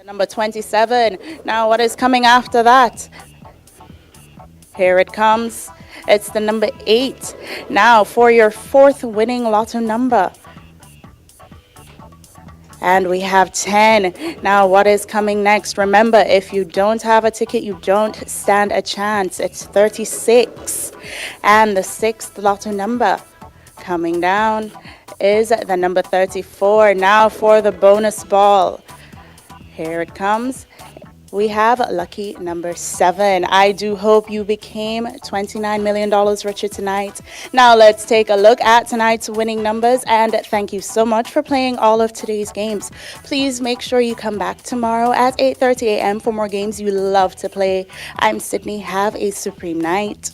Number 27. Now, what is coming after that? Here it comes. It's the number 8. Now, for your 4th winning lotto number. And we have 10. Now, what is coming next? Remember, if you don't have a ticket, you don't stand a chance. It's 36. And the 6th lotto number coming down is the number 34. Now, for the bonus ball. Here it comes. We have lucky number 7. I do hope you became $29 million richer tonight. Now let's take a look at tonight's winning numbers, and thank you so much for playing all of today's games. Please make sure you come back tomorrow at 8:30 a.m. for more games you love to play. I'm Sydney. Have a supreme night.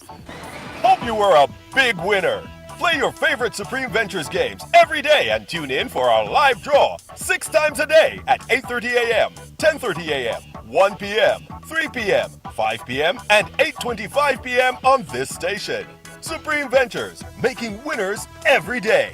Hope you were a big winner. Play your favorite Supreme Ventures games every day and tune in for our live draw 6 times a day at 8:30 a.m., 10:30 a.m., 1 p.m., 3 p.m., 5 p.m., and 8:25 p.m. on this station. Supreme Ventures, making winners every day.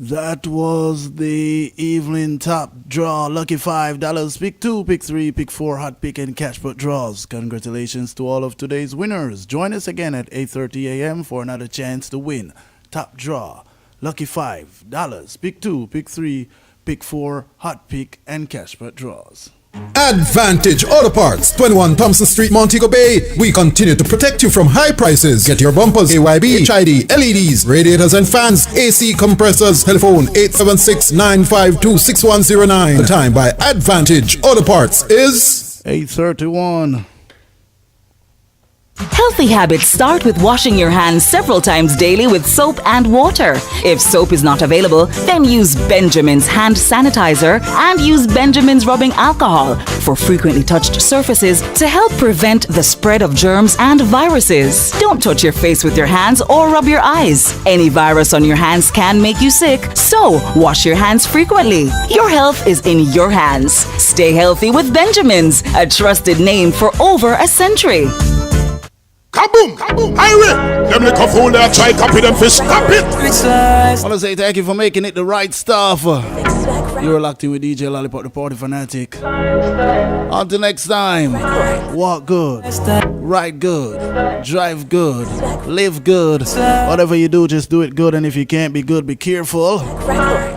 That was the evening top draw. Lucky $5. Pick 2, pick 3, pick 4, hot pick, and cashpot draws. Congratulations to all of today's winners. Join us again at 8:30 a.m. for another chance to win. Top draw. Lucky $5. Pick 2, pick 3, pick 4, hot pick, and cashpot draws. Advantage Auto Parts, 21 Thompson Street, Montego Bay. We continue to protect you from high prices. Get your bumpers, AYB, HID, LEDs, radiators and fans, AC compressors. Telephone 876-952-6109. The time by Advantage Auto Parts is 8:31. Healthy habits start with washing your hands several times daily with soap and water. If soap is not available, then use Benjamin's hand sanitizer and use Benjamin's rubbing alcohol for frequently touched surfaces to help prevent the spread of germs and viruses. Don't touch your face with your hands or rub your eyes. Any virus on your hands can make you sick, so wash your hands frequently. Your health is in your hands. Stay healthy with Benjamin's, a trusted name for over a century. Kaboom! Kaboom! Highway! Them little fool that try copy them fish. Stop it! I want to say thank you for making it the right stuff. You're locked in with DJ Lollipop, the party fanatic. Until next time, walk good, ride good, drive good, live good. Whatever you do, just do it good. And if you can't be good, be careful.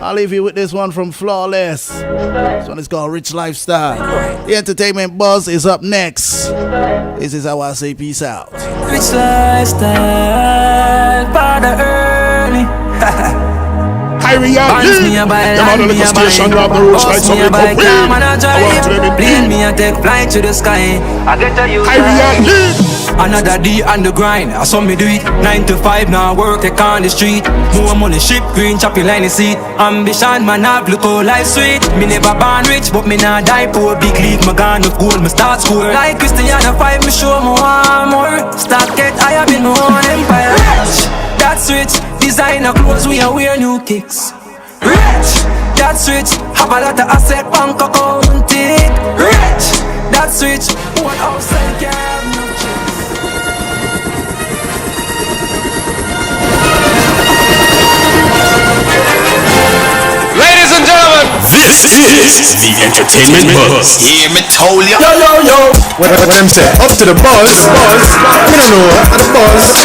I'll leave you with this one from Flawless. This one is called Rich Lifestyle. The entertainment buzz is up next. This is how I say peace out. Rich lifestyle, bother early. Highway and lead. Them on the little station grab the roads like some little weed. I walk to them in Plane me and take flight to the sky. I get to you. Highway and lead. Another day on the grind. I saw me do it. 9 to 5 now work take on the street. More money ship green choppy line the seat. Ambition man have look all life sweet. Me never born rich but me not die poor. Big league my gun with gold me start school. Like Cristiano 5 me show me one more. Start get higher in my own empire. Rich, that's rich. Designer clothes we wear new kicks. Rich, that's rich. Have a lot of asset bank account it. Rich, that's rich. One outside can have no chicks. Ladies and gentlemen, this is the entertainment buzz. Hear me told ya. Yo, yo, yo. What them say? Up to the buzz. We don't know what the buzz.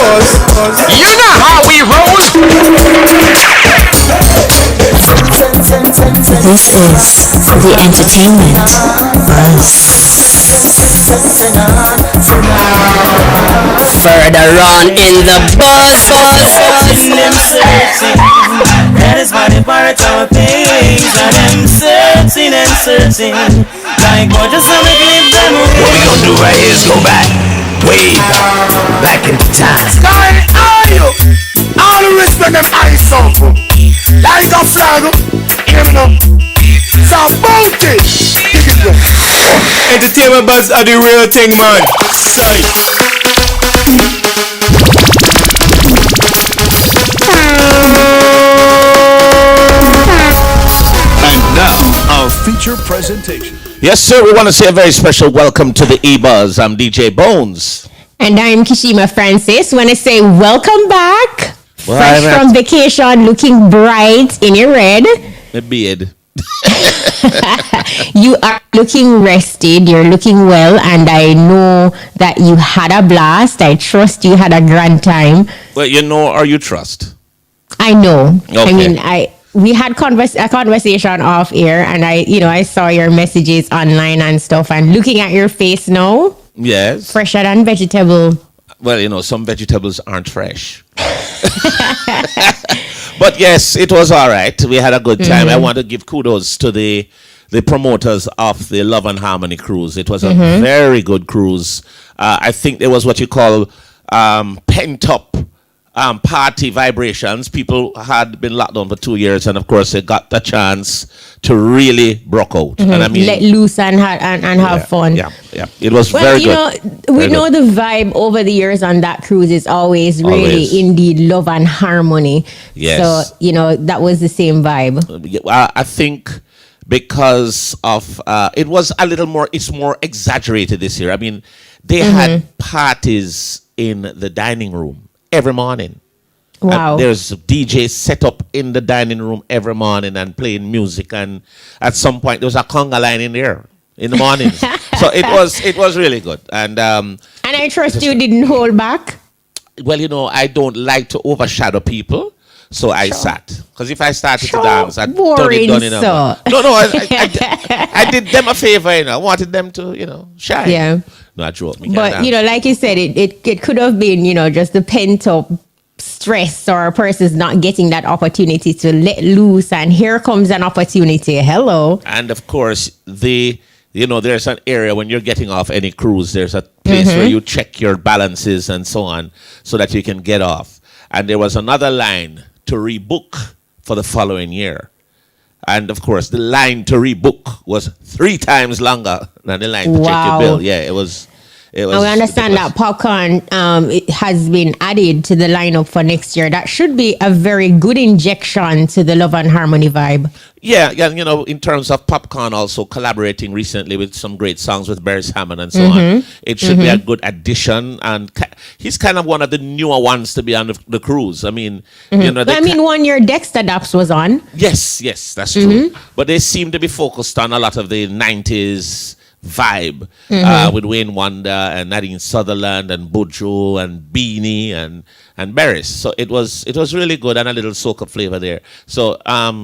You know how we roll. This is the entertainment buzz. Further on in the buzz. That is why they part our things. And them searching and searching. Like what just to give them away. What we gonna do right here is go back. Way back in time. Sky, are you? All the respect them eyes up. Like a flag. Hear me now. It's a bounty. Dig it up. Entertainment buzz are the real thing, man. Sight. And now, our feature presentation. Yes, sir. We want to say a very special welcome to the EBUZZ. I'm DJ Bones. And I'm Kishima Francis. Want to say welcome back. Well, Fresh from vacation, looking bright in your red. My beard. You are looking rested, you're looking well, and I know that you had a blast. I trust you had a grand time. Well, you know, or you trust? I know. Okay. I mean, we had a conversation off air, and I saw your messages online and stuff, and looking at your face now, Yes. fresher than vegetable. Well, you know, some vegetables aren't fresh. But yes, it was all right. We had a good time. I want to give kudos to the promoters of the Love and Harmony cruise. It was a very good cruise. I think there was what you call pent up party vibrations. People had been locked down for 2 years, and of course they got the chance to really broke out. And I mean, let loose and have fun. Yeah. It was very good. We know the vibe over the years on that cruise is always really indeed love and harmony. Yes. So, that was the same vibe. I think because of it was a little more, it's more exaggerated this year. I mean, they had parties in the dining room every morning. Wow. There's DJs set up in the dining room every morning and playing music, and at some point there was a conga line in there in the mornings. So it was really good. And I trust you didn't hold back. Well, I don't like to overshadow people. So I sat, because if I started to dance, I'd done it. No, I did them a favor. I wanted them to, shine. Yeah. No, I drove me. But like you said, it could have been, just the pent up stress, or a person's not getting that opportunity to let loose, and here comes an opportunity. Hello. And of course, there's an area when you're getting off any cruise, there's a place where you check your balances and so on, so that you can get off. And there was another line to rebook for the following year. And of course, the line to rebook was 3 times longer than the line to check your bill. Yeah, it was. Now we understand that popcorn it has been added to the lineup for next year. That should be a very good injection to the Love and Harmony vibe. Yeah, in terms of popcorn, also collaborating recently with some great songs with Barry Hammond and so on. It should be a good addition, and he's kind of one of the newer ones to be on the cruise. I mean, 1 year Dexter Daps was on. Yes, that's true. But they seem to be focused on a lot of the 90s vibe with Wayne Wonder and Nadine Sutherland and Buju and Beanie and Barris. So it was really good, and a little soca flavor there. So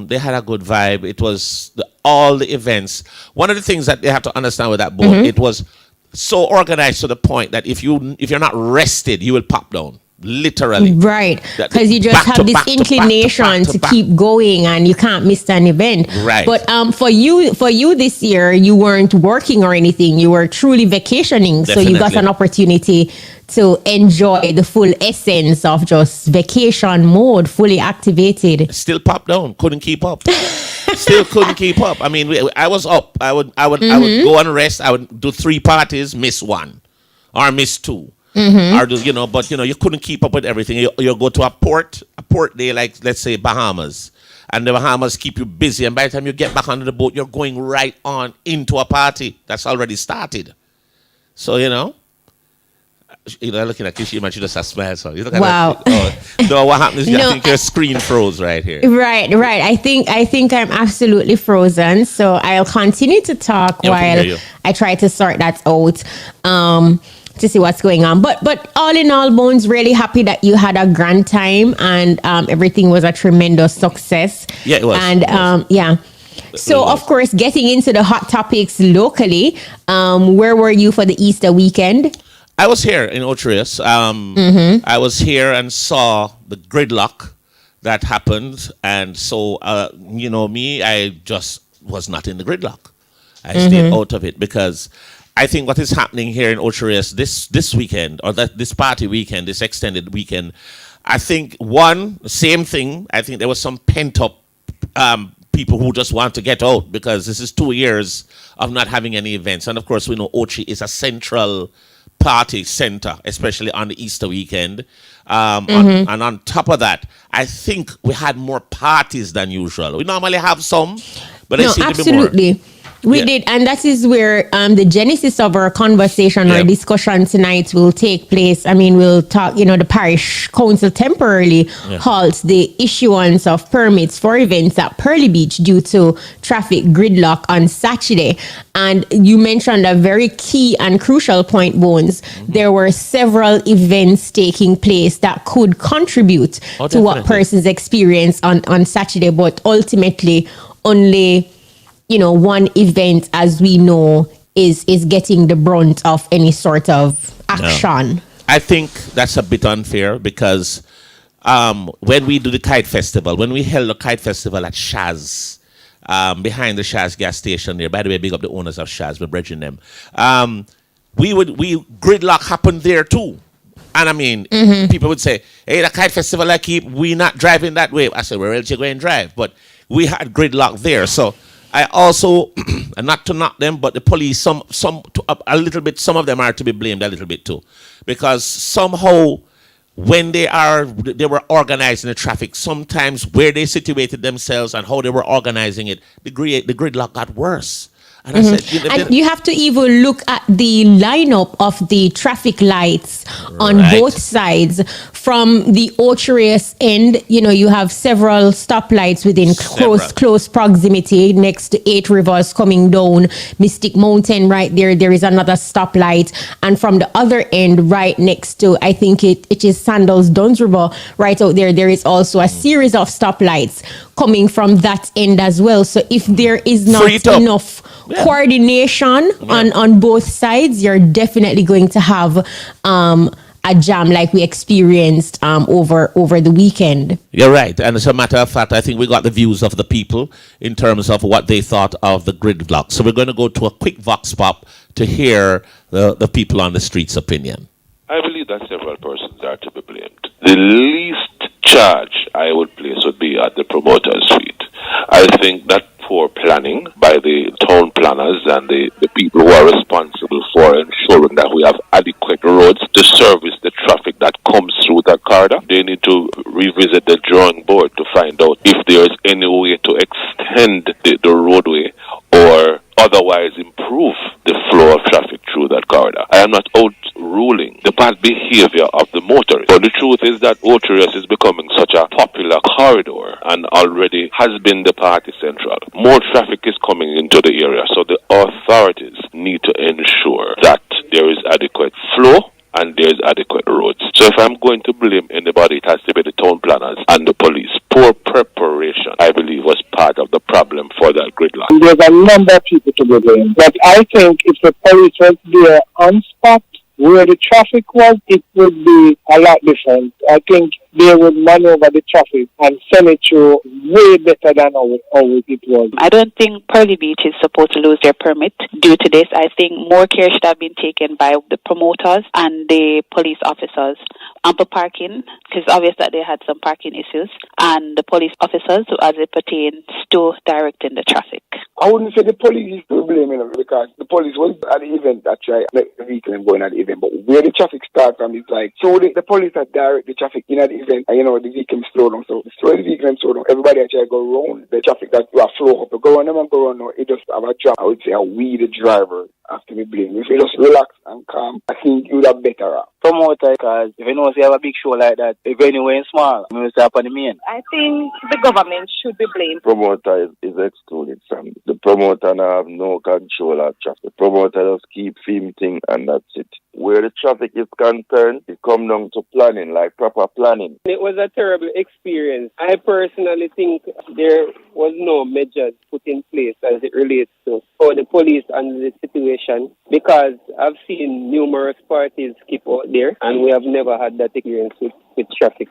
they had a good vibe. It was all the events. One of the things that they have to understand with that boat, it was so organized to the point that if you're not rested, you will pop down. Literally. Right. Because you just have this inclination to keep going, and you can't miss an event. Right. But for you this year, you weren't working or anything. You were truly vacationing. Definitely. So you got an opportunity to enjoy the full essence of just vacation mode, fully activated. Still popped down. Couldn't keep up. Still couldn't keep up. I mean, I was up. I would go and rest. I would do 3 parties, miss 1 or miss 2. Or but you couldn't keep up with everything. You go to a port day, like let's say Bahamas, and the Bahamas keep you busy, and by the time you get back onto the boat, you're going right on into a party that's already started. So looking at Kishima, she just a smile. So wow. No, what happened is I think your screen froze right here. Right. I think I'm absolutely frozen. So I'll continue to talk while I try to sort that out. To see what's going on. But all in all, Bones, really happy that you had a grand time, and everything was a tremendous success. Yeah, it was. And yeah. So, of course, getting into the hot topics locally, where were you for the Easter weekend? I was here in Ochi. I was here and saw the gridlock that happened. And so, me, I just was not in the gridlock. I stayed out of it because I think what is happening here in Ochi this weekend, or this party weekend, this extended weekend, I think same thing. I think there was some pent up people who just want to get out, because this is 2 years of not having any events. And of course, we know Ochi is a central party center, especially on the Easter weekend. And on top of that, I think we had more parties than usual. We normally have some, but they seem to be more. We did, and that is where the genesis of our conversation or discussion tonight will take place. I mean, we'll talk, the parish council temporarily halts the issuance of permits for events at Pearly Beach due to traffic gridlock on Saturday. And you mentioned a very key and crucial point, Bones. There were several events taking place that could contribute to what persons experienced on Saturday, but ultimately only one event, as we know, is getting the brunt of any sort of action. No. I think that's a bit unfair because when we do the kite festival, when we held the kite festival at Shaz, behind the Shaz gas station there, by the way, big up the owners of Shaz, we're bridging them. Gridlock happened there too. And I mean, people would say, hey, the kite festival I keep, we not driving that way. I said, where else you go and drive? But we had gridlock there. So I also, and not to knock them, but the police, some a little bit, some of them are to be blamed a little bit too. Because somehow, when they were organizing the traffic, sometimes where they situated themselves and how they were organizing it, the gridlock got worse. And I said, and you have to even look at the lineup of the traffic lights on both sides. From the Ochi end, you have several stoplights within close proximity next to 8 Rivers coming down Mystic Mountain right there. There is another stoplight. And from the other end, right next to, I think it is Sandals Duns River, right out there, there is also a series of stoplights coming from that end as well. So if there is not enough coordination on both sides, you're definitely going to have a jam like we experienced over the weekend. You're right. And as a matter of fact, I think we got the views of the people in terms of what they thought of the gridlock. So we're going to go to a quick vox pop to hear the people on the street's opinion. I believe that several persons are to be blamed. The least charge I would place would be at the promoter's feet. I think that poor planning by the town planners and the people who are responsible for ensuring that we have adequate roads to service the traffic that comes through that corridor. They need to revisit the drawing board to find out if there is any way to extend the roadway or otherwise improve the flow of traffic through that corridor. I am not outruling the bad behavior of the motorists, but the truth is that Ochi is becoming such a popular corridor and already has been the party central. More traffic is coming into the area, so the authorities need to ensure that there is adequate flow and there's adequate roads. So if I'm going to blame anybody, it has to be the town planners and the police. Poor preparation, I believe, was part of the problem for that gridlock. There's a number of people to be blamed, but I think if the police was there on spot where the traffic was, it would be a lot different. I think they would maneuver the traffic and send it through way better than how it was. I don't think Pearly Beach is supposed to lose their permit due to this. I think more care should have been taken by the promoters and the police officers. Ample parking, because obvious that they had some parking issues, and the police officers as it pertains to directing the traffic. I wouldn't say the police is to blame, because the police was at the event that tried make the vehicle and going at the event, but where the traffic starts from is like, so the police that direct the traffic in at the event, and the vehicle slow down, so the vehicle slow down, everybody actually go around the traffic that will flow up, go on them and go on, no, it just have a jam. I would say we the driver have to be blamed. If you just relax and calm, I think you would have better off. Promoter, because if you know you have a big show like that, if anywhere in small, you will start on the main. I think the government should be blamed. Promoter is excluded from the promoter now have no control of traffic. The promoter just keep filming and that's it. Where the traffic is concerned, it comes down to planning, like proper planning. It was a terrible experience. I personally think there was no measures put in place as it relates to how the police handle the situation, because I've seen numerous parties skip out there and we have never had that experience with traffic.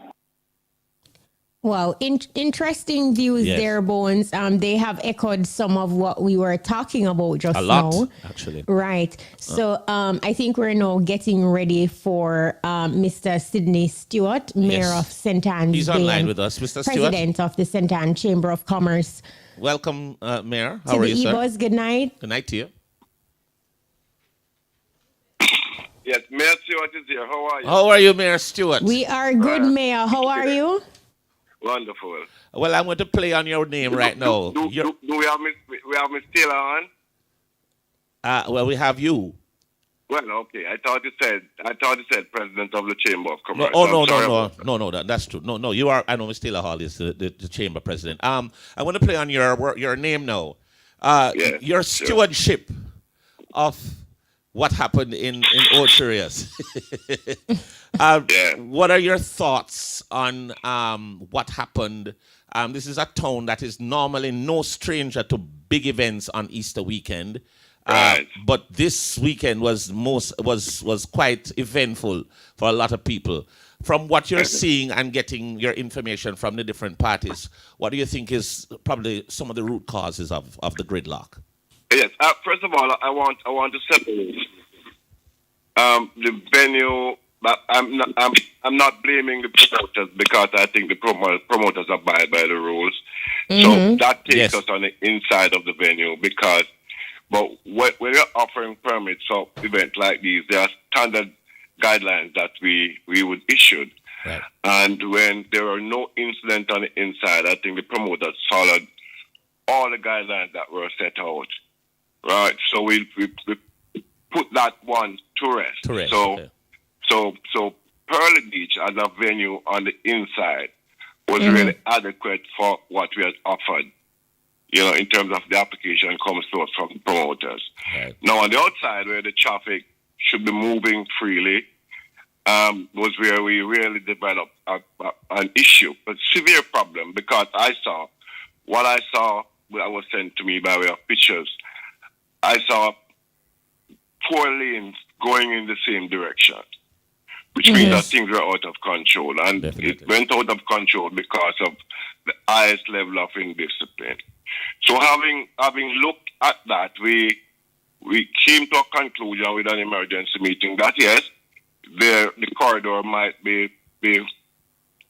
Wow, interesting views there, Bones. They have echoed some of what we were talking about just now. Actually. Right. So I think we're now getting ready for Mr. Sidney Stewart, Mayor of St. Anne's. He's online with us, Mr. Stewart. President of the St. Anne Chamber of Commerce. Welcome, Mayor. How are you, sir? EBUZZ, good night. Good night to you. Yes, Mayor Stewart is here. How are you? How are you, Mayor Stewart? We are good, Mayor. How are you? Wonderful. Well, I'm going to play on your name right now. Do we have Miss Taylor on? Well, we have you. Well, okay. I thought you said president of the Chamber of No, Commerce. no. That's true. No. You are. I know Mr. Taylor Hall is the chamber president. I want to play on your name now. Your stewardship of what happened in Ochi. What are your thoughts on what happened? This is a town that is normally no stranger to big events on Easter weekend. But this weekend was quite eventful for a lot of people. From what you're seeing and getting your information from the different parties, what do you think is probably some of the root causes of the gridlock? Yes. First of all, I want to separate the venue. But I'm not blaming the promoters because I think the promoters abide by the rules. So that takes us on the inside of the venue because. But when you're offering permits for events like these, there are standard guidelines that we would issue. Right. And when there are no incidents on the inside, I think the promoters followed all the guidelines that were set out. Right. So we put that one to rest. So Pearly Beach as a venue on the inside was really adequate for what we had offered. In terms of the application comes to us from the promoters. Right. Now, on the outside, where the traffic should be moving freely, was where we really developed an issue, a severe problem, because what I saw was sent to me by way of pictures. I saw 4 lanes going in the same direction, which means that things were out of control. And it went out of control because of the highest level of indiscipline. So having looked at that, we came to a conclusion with an emergency meeting that yes, the corridor might be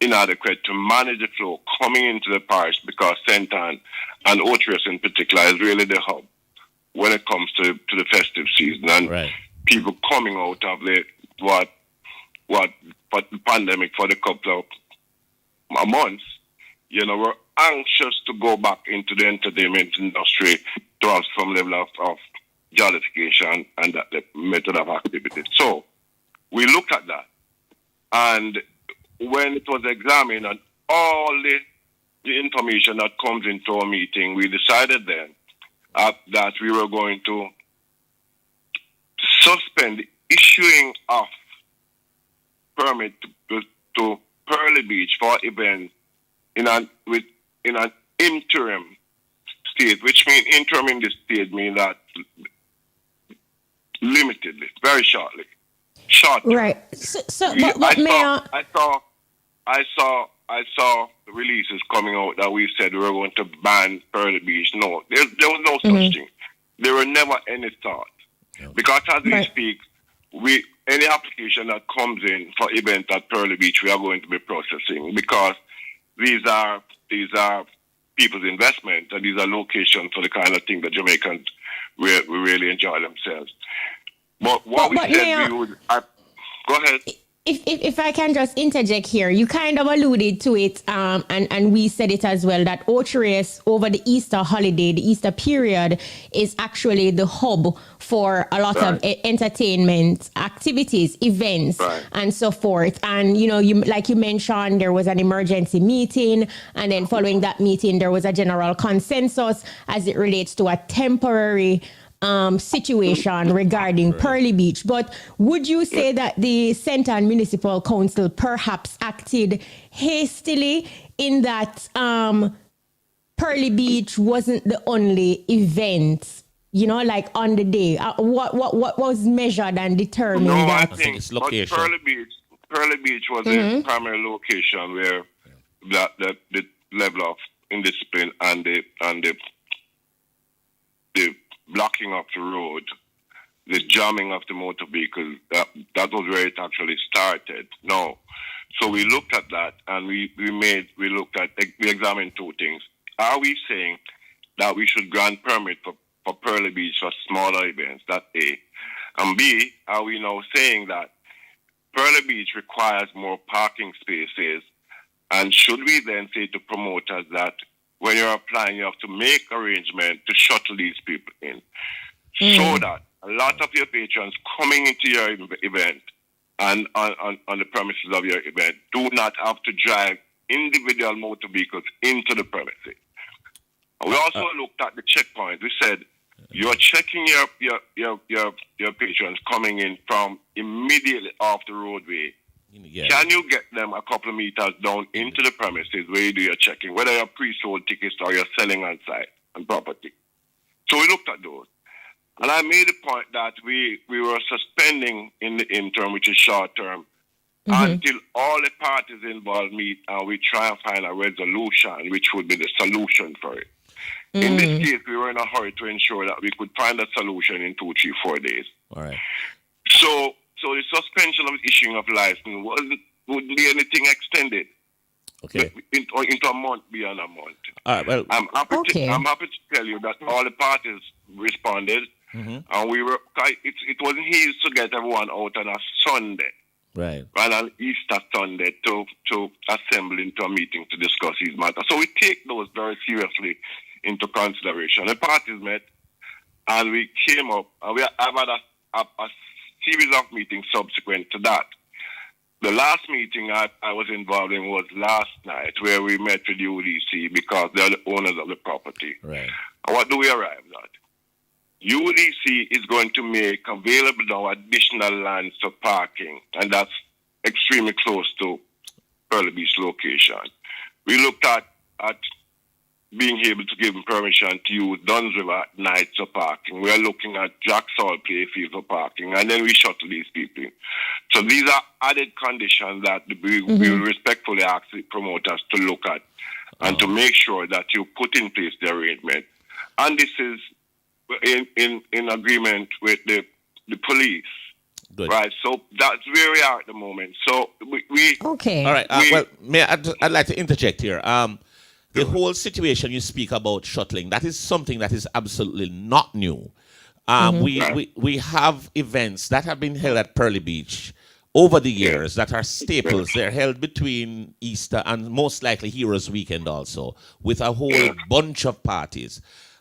inadequate to manage the flow coming into the parish because St. Anne and Ochi in particular is really the hub when it comes to the festive season and people coming out of the the pandemic for the couple of months, we're anxious to go back into the entertainment industry to have some level of jollification and that method of activity. So we looked at that. And when it was examined and all the information that comes into our meeting, we decided then that we were going to suspend the issuing of permit to Pearly Beach for events in an interim state, which means interim in this state means that limitedly, very shortly. Right. So Mayor, I saw the releases coming out that we said we were going to ban Pearly Beach. No, there was no such thing. There were never any thought. Because as we speak, any application that comes in for event at Pearly Beach, we are going to be processing because these are people's investment and these are locations for the kind of thing that Jamaicans we really enjoy themselves. But what we said Mayor, we would... go ahead. If I can just interject here, you kind of alluded to it, and we said it as well, that Ochi over the Easter holiday, the Easter period, is actually the hub for a lot of entertainment activities, events, and so forth. And, like you mentioned, there was an emergency meeting, and then following that meeting, there was a general consensus as it relates to a temporary situation regarding Pearly Beach. But would you say that the St. Anne Municipal Council perhaps acted hastily in that Pearly Beach wasn't the only event, like on the day? What was measured and determined? No, that? I think it's location. Pearly Beach was the primary location where the level of indiscipline and the blocking of the road, the jamming of the motor vehicles, that was where it actually started. No. So we looked at that and we examined 2 things. Are we saying that we should grant permit for Pearly Beach for smaller events? That's A. And B, are we now saying that Pearly Beach requires more parking spaces? And should we then say to promoters that when you're applying, you have to make arrangements to shuttle these people in? so that a lot of your patrons coming into your event and on the premises of your event do not have to drive individual motor vehicles into the premises. We also looked at the checkpoint. We said you're checking your patrons coming in from immediately off the roadway. Yeah. Can you get them a couple of meters down into the premises where you do your checking, whether you're pre-sold tickets or you're selling on site and property? So we looked at those. And I made the point that we were suspending in the interim, which is short term, until all the parties involved meet and we try and find a resolution, which would be the solution for it. In this case, we were in a hurry to ensure that we could find a solution in 2, 3, 4 days. All right. So the suspension of issuing of license wouldn't be anything extended. Okay. Into a month, beyond a month. All right. Well, I'm happy to tell you that all the parties responded, and we were. It wasn't easy to get everyone out on a Sunday, right? Rather than Easter Sunday to assemble into a meeting to discuss these matters. So we take those very seriously into consideration. The parties met, and we came up, and I've had a series of meetings subsequent to that. The last meeting I was involved in was last night, where we met with UDC because they're the owners of the property. Right. And what do we arrive at? UDC is going to make available now additional lands for parking, and that's extremely close to Pearly Beach location. We looked at being able to give them permission to use Duns River at night for parking. We are looking at Jacksall Playfield for parking, and then we shuttle these people. So these are added conditions that we will respectfully ask the promoters to look at and to make sure that you put in place the arrangement. And this is in agreement with the police. Good. Right, so that's where we are at the moment. So we okay. All right. Well, I'd like to interject here. The whole situation you speak about shuttling, that is something that is absolutely not new. We have events that have been held at Pearly Beach over the years that are staples. They're held between Easter and most likely Heroes Weekend also, with a whole bunch of parties.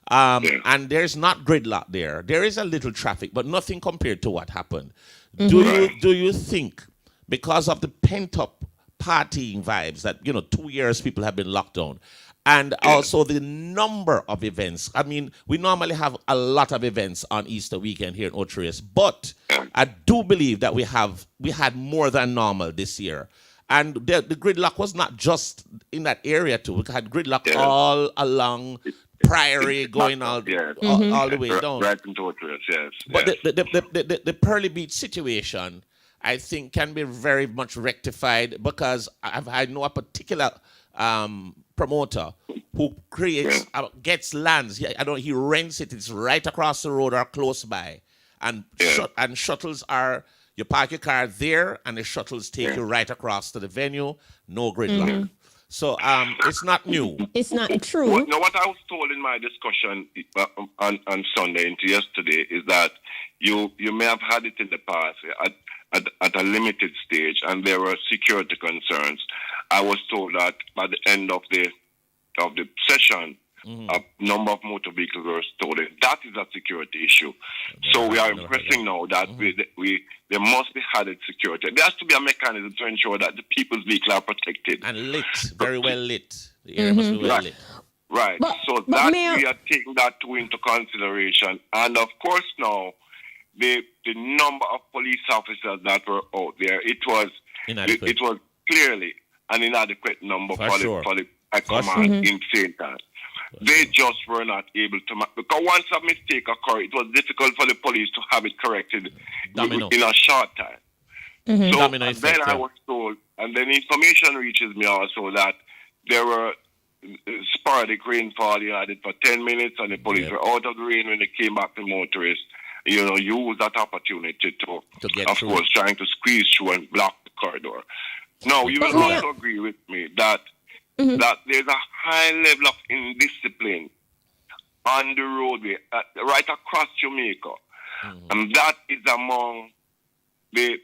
And there's not gridlock there. There is a little traffic, but nothing compared to what happened. Do you think, because of the pent-up partying vibes that, 2 years people have been locked down, and also the number of events. I mean, we normally have a lot of events on Easter weekend here in Ochi, but I do believe that we had more than normal this year. And the gridlock was not just in that area too. We had gridlock all along Priory, going all the way down. Right into Ochi, yes. But the Pearly Beach situation, I think, can be very much rectified because I know a particular promoter who gets lands. He rents it. It's right across the road or close by, and shuttles are. You park your car there, and the shuttles take you right across to the venue. No gridlock. So it's not new. It's not true. What I was told in my discussion on Sunday into yesterday is that you may have had it in the past at a limited stage, and there were security concerns. I was told that by the end of the session, a number of motor vehicles were stolen. That is a security issue. So we are impressing now that there must be added security. There has to be a mechanism to ensure that the people's vehicles are protected. And lit, very well lit. The area must be well lit. Right. So we are taking that into consideration. And of course now, the number of police officers that were out there, it was clearly an inadequate number for the command in St. Anne. They just were not able to, because once a mistake occurred, it was difficult for the police to have it corrected in a short time. So then I was told, and then information reaches me also that there were sporadic rainfall. You had it for 10 minutes, and the police were out of the rain when they came back. The motorists, use that opportunity to get of course, trying to squeeze through and block the corridor. Now, you will also agree with me that there's a high level of indiscipline on the roadway, right across Jamaica. And that is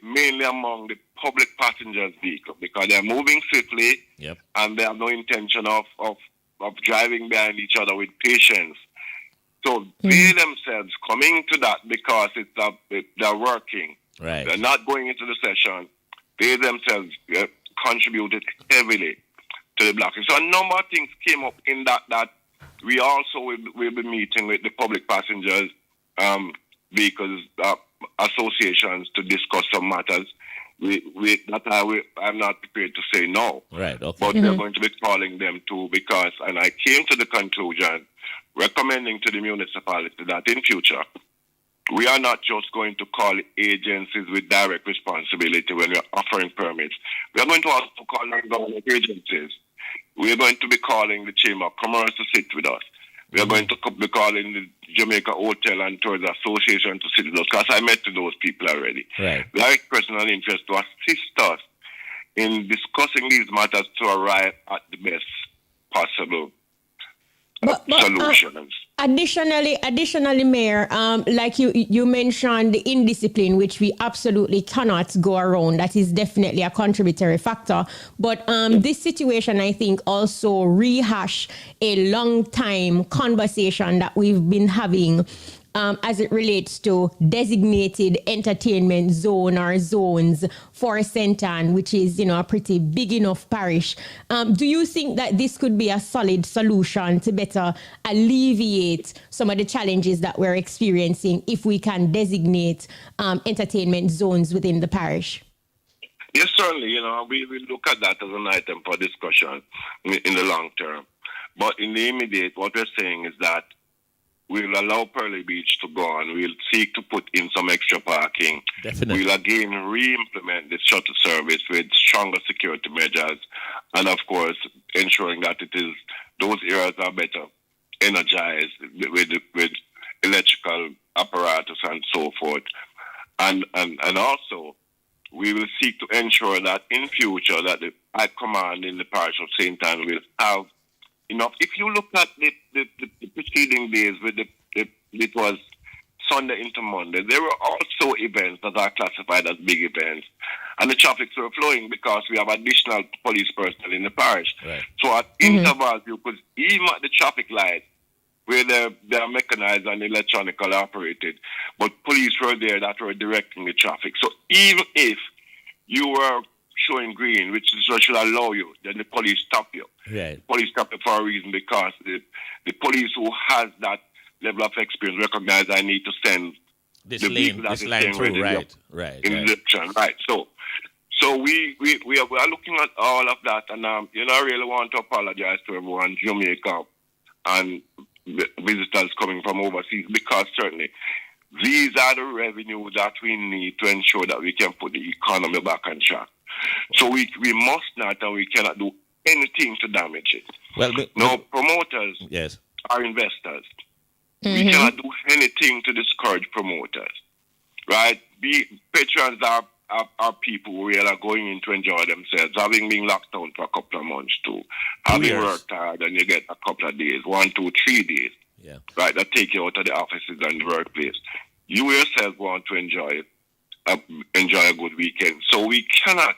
mainly among the public passengers' vehicles, because they're moving swiftly and they have no intention of driving behind each other with patience. So they themselves coming to that because they're working. Right. They're not going into the session. They themselves contributed heavily to the blocking. So a number of things came up in that we also will be meeting with the public passengers vehicles associations to discuss some matters. I'm not prepared to say no. Right. Okay. But we're going to be calling them too because, and I came to the conclusion, recommending to the municipality that in future, we are not just going to call agencies with direct responsibility when we're offering permits. We are going to also call non-government agencies. We are going to be calling the Chamber of Commerce to sit with us. We are going to be calling the Jamaica Hotel and Tours Association to sit with us because I met those people already. Right. They are personal interest to assist us in discussing these matters to arrive at the best possible solutions. Additionally, Mayor, like you mentioned the indiscipline, which we absolutely cannot go around. That is definitely a contributory factor. But this situation, I think, also rehash a long time conversation that we've been having as it relates to designated entertainment zone or zones for St. Ann, which is, a pretty big enough parish. Do you think that this could be a solid solution to better alleviate some of the challenges that we're experiencing if we can designate entertainment zones within the parish? Yes, certainly. We look at that as an item for discussion in the long term. But in the immediate, what we're saying is that we'll allow Pearly Beach to go on. We'll seek to put in some extra parking. Definitely. We'll again re-implement the shuttle service with stronger security measures. And of course, ensuring that those areas are better energized with electrical apparatus and so forth. And also, we will seek to ensure that in future that the High Command in the parish of St. Ann will have enough. If you look at the preceding days, it was Sunday into Monday, there were also events that are classified as big events. And the traffic were flowing because we have additional police personnel in the parish. Right. So at intervals, you could, even at the traffic lights, where they are mechanized and electronically operated, but police were there that were directing the traffic. So even if you were showing green, which is what should allow you, then the police stop you. Right. The police stop you for a reason because the police who has that level of experience recognize I need to send this the line through, right. In the direction, right. So we are looking at all of that, and I really want to apologize to everyone, Jamaica and visitors coming from overseas, because certainly these are the revenues that we need to ensure that we can put the economy back on track. So we must not and we cannot do anything to damage it. Well, promoters are investors. We cannot do anything to discourage promoters, right? Patrons are people who really are going in to enjoy themselves, having been locked down for a couple of months too, having worked hard, and you get a couple of days, 1, 2, 3 days, right, that take you out of the offices and the workplace. You yourself want to enjoy a good weekend. So we cannot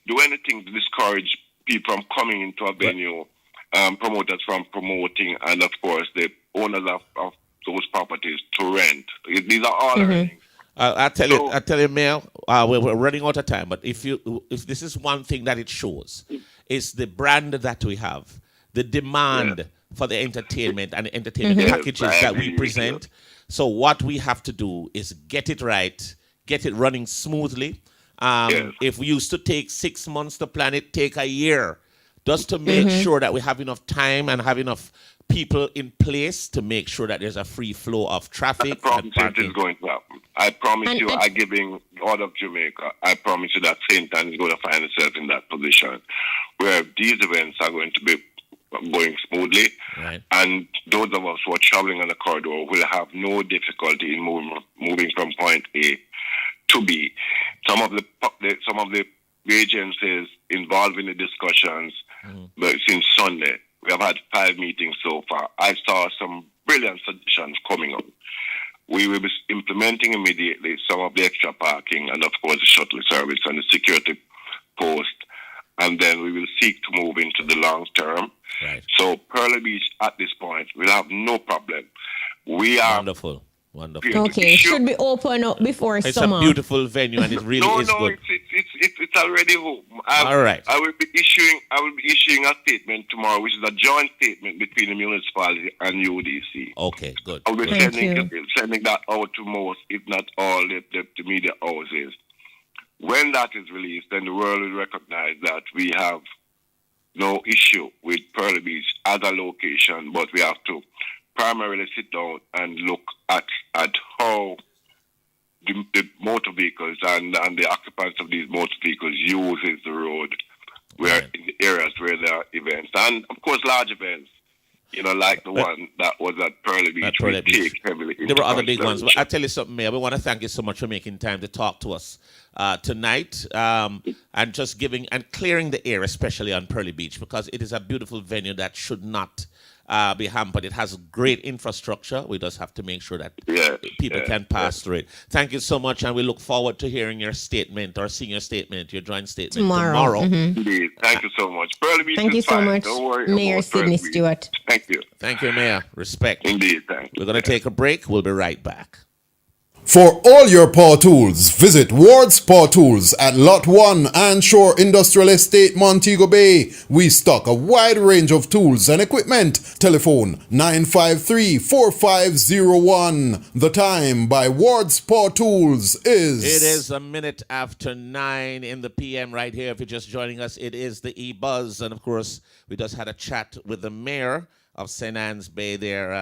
do anything to discourage people from coming into a venue, promoters from promoting, and of course the owners of those properties to rent. These are all things. I tell you, Mayor, we're running out of time. But if this is one thing that it shows, is the brand that we have, the demand for the entertainment and the entertainment packages that we present. So what we have to do is get it right, get it running smoothly. If we used to take 6 months to plan it, take a year, just to make sure that we have enough time and have enough people in place to make sure that there's a free flow of traffic. I promise you it is going to happen. I promise you, I'm giving all of Jamaica, I promise you that St. Ann is going to find itself in that position where these events are going to be going smoothly. Right. And those of us who are traveling on the corridor will have no difficulty in moving from point A to B. Some of the agencies involved in the discussions since Sunday, we have had 5 meetings so far. I saw some brilliant suggestions coming up. We will be implementing immediately some of the extra parking and, of course, the shuttle service and the security post. And then we will seek to move into the long term. Right. So Pearly Beach at this point will have no problem We are wonderful. Okay, should be open up before it's summer. It's a beautiful venue, and it really is good. It's already home. All right. I will be issuing a statement tomorrow, which is a joint statement between the municipality and UDC. Okay, good. I will be sending that out to most, if not all, the media houses. When that is released, then the world will recognize that we have no issue with Pearly Beach as a location, but we have to primarily sit down and look at how the motor vehicles and the occupants of these motor vehicles uses the road where in the areas where there are events. And, of course, large events, like the one that was at Pearly Beach. Take heavily there were other big ones. But I tell you something, Mayor, we want to thank you so much for making time to talk to us tonight and just giving and clearing the air, especially on Pearly Beach, because it is a beautiful venue that should not be hampered. It has great infrastructure. We just have to make sure that people can pass through it. Thank you so much, and we look forward to hearing your statement or seeing your statement, your joint statement tomorrow. Indeed. Thank you so much. Pearly Beach Thank you so much, Mayor Sydney Stewart. Thank you. Thank you, Mayor. Respect. Indeed. Thank you. We're going to take a break. We'll be right back. For all your paw tools, visit Ward's Paw Tools at Lot 1 Anshore Industrial Estate, Montego Bay. We stock a wide range of tools and equipment. Telephone 953-4501. The time by Ward's Paw Tools is... It is a minute after 9 in the PM right here. If you're just joining us, it is the EBUZZ. And, of course, we just had a chat with the mayor of St. Anne's Bay there,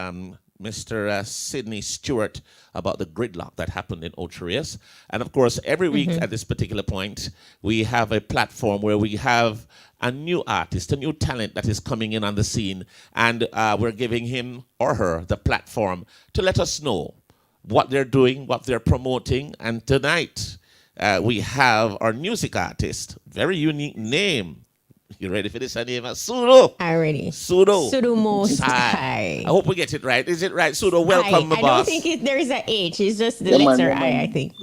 Mr. Sydney Stewart, about the gridlock that happened in Ochi. And of course, every week at this particular point, we have a platform where we have a new artist, a new talent that is coming in on the scene. And we're giving him or her the platform to let us know what they're doing, what they're promoting. And tonight, we have our music artist, very unique name. You ready for this? Her name is Sudo. I'm ready. Sudo. Sudo Mos-I. I hope we get it right. Is it right, Sudo? Welcome, my I boss. don't think there is an H. It's just the letter I think.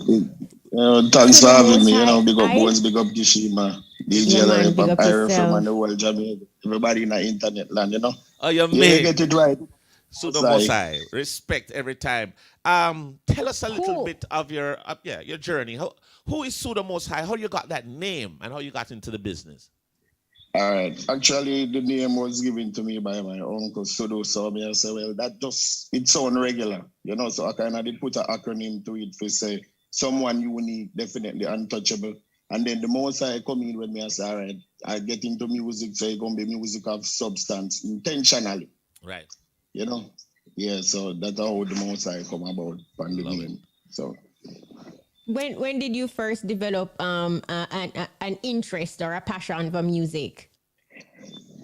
Thanks for having me. Big up Bones, big up Kishima, DJ Larry, Ira from and the world, Jamaica. Everybody in the internet land, Oh, you get it right. Sudo Mos-I. Respect every time. Tell us a little bit of your journey. Who is Sudo Mos-I? How you got that name and how you got into the business? All right. Actually, the name was given to me by my uncle Sudo. So I said, well, it sounds regular, so I kind of did put an acronym to it for say someone unique, definitely untouchable. And then the most I come in with me, I say, all right, I get into music, so it's going to be music of substance intentionally. Right. Yeah, so that's how the most I come about from the name. So. When did you first develop an interest or a passion for music?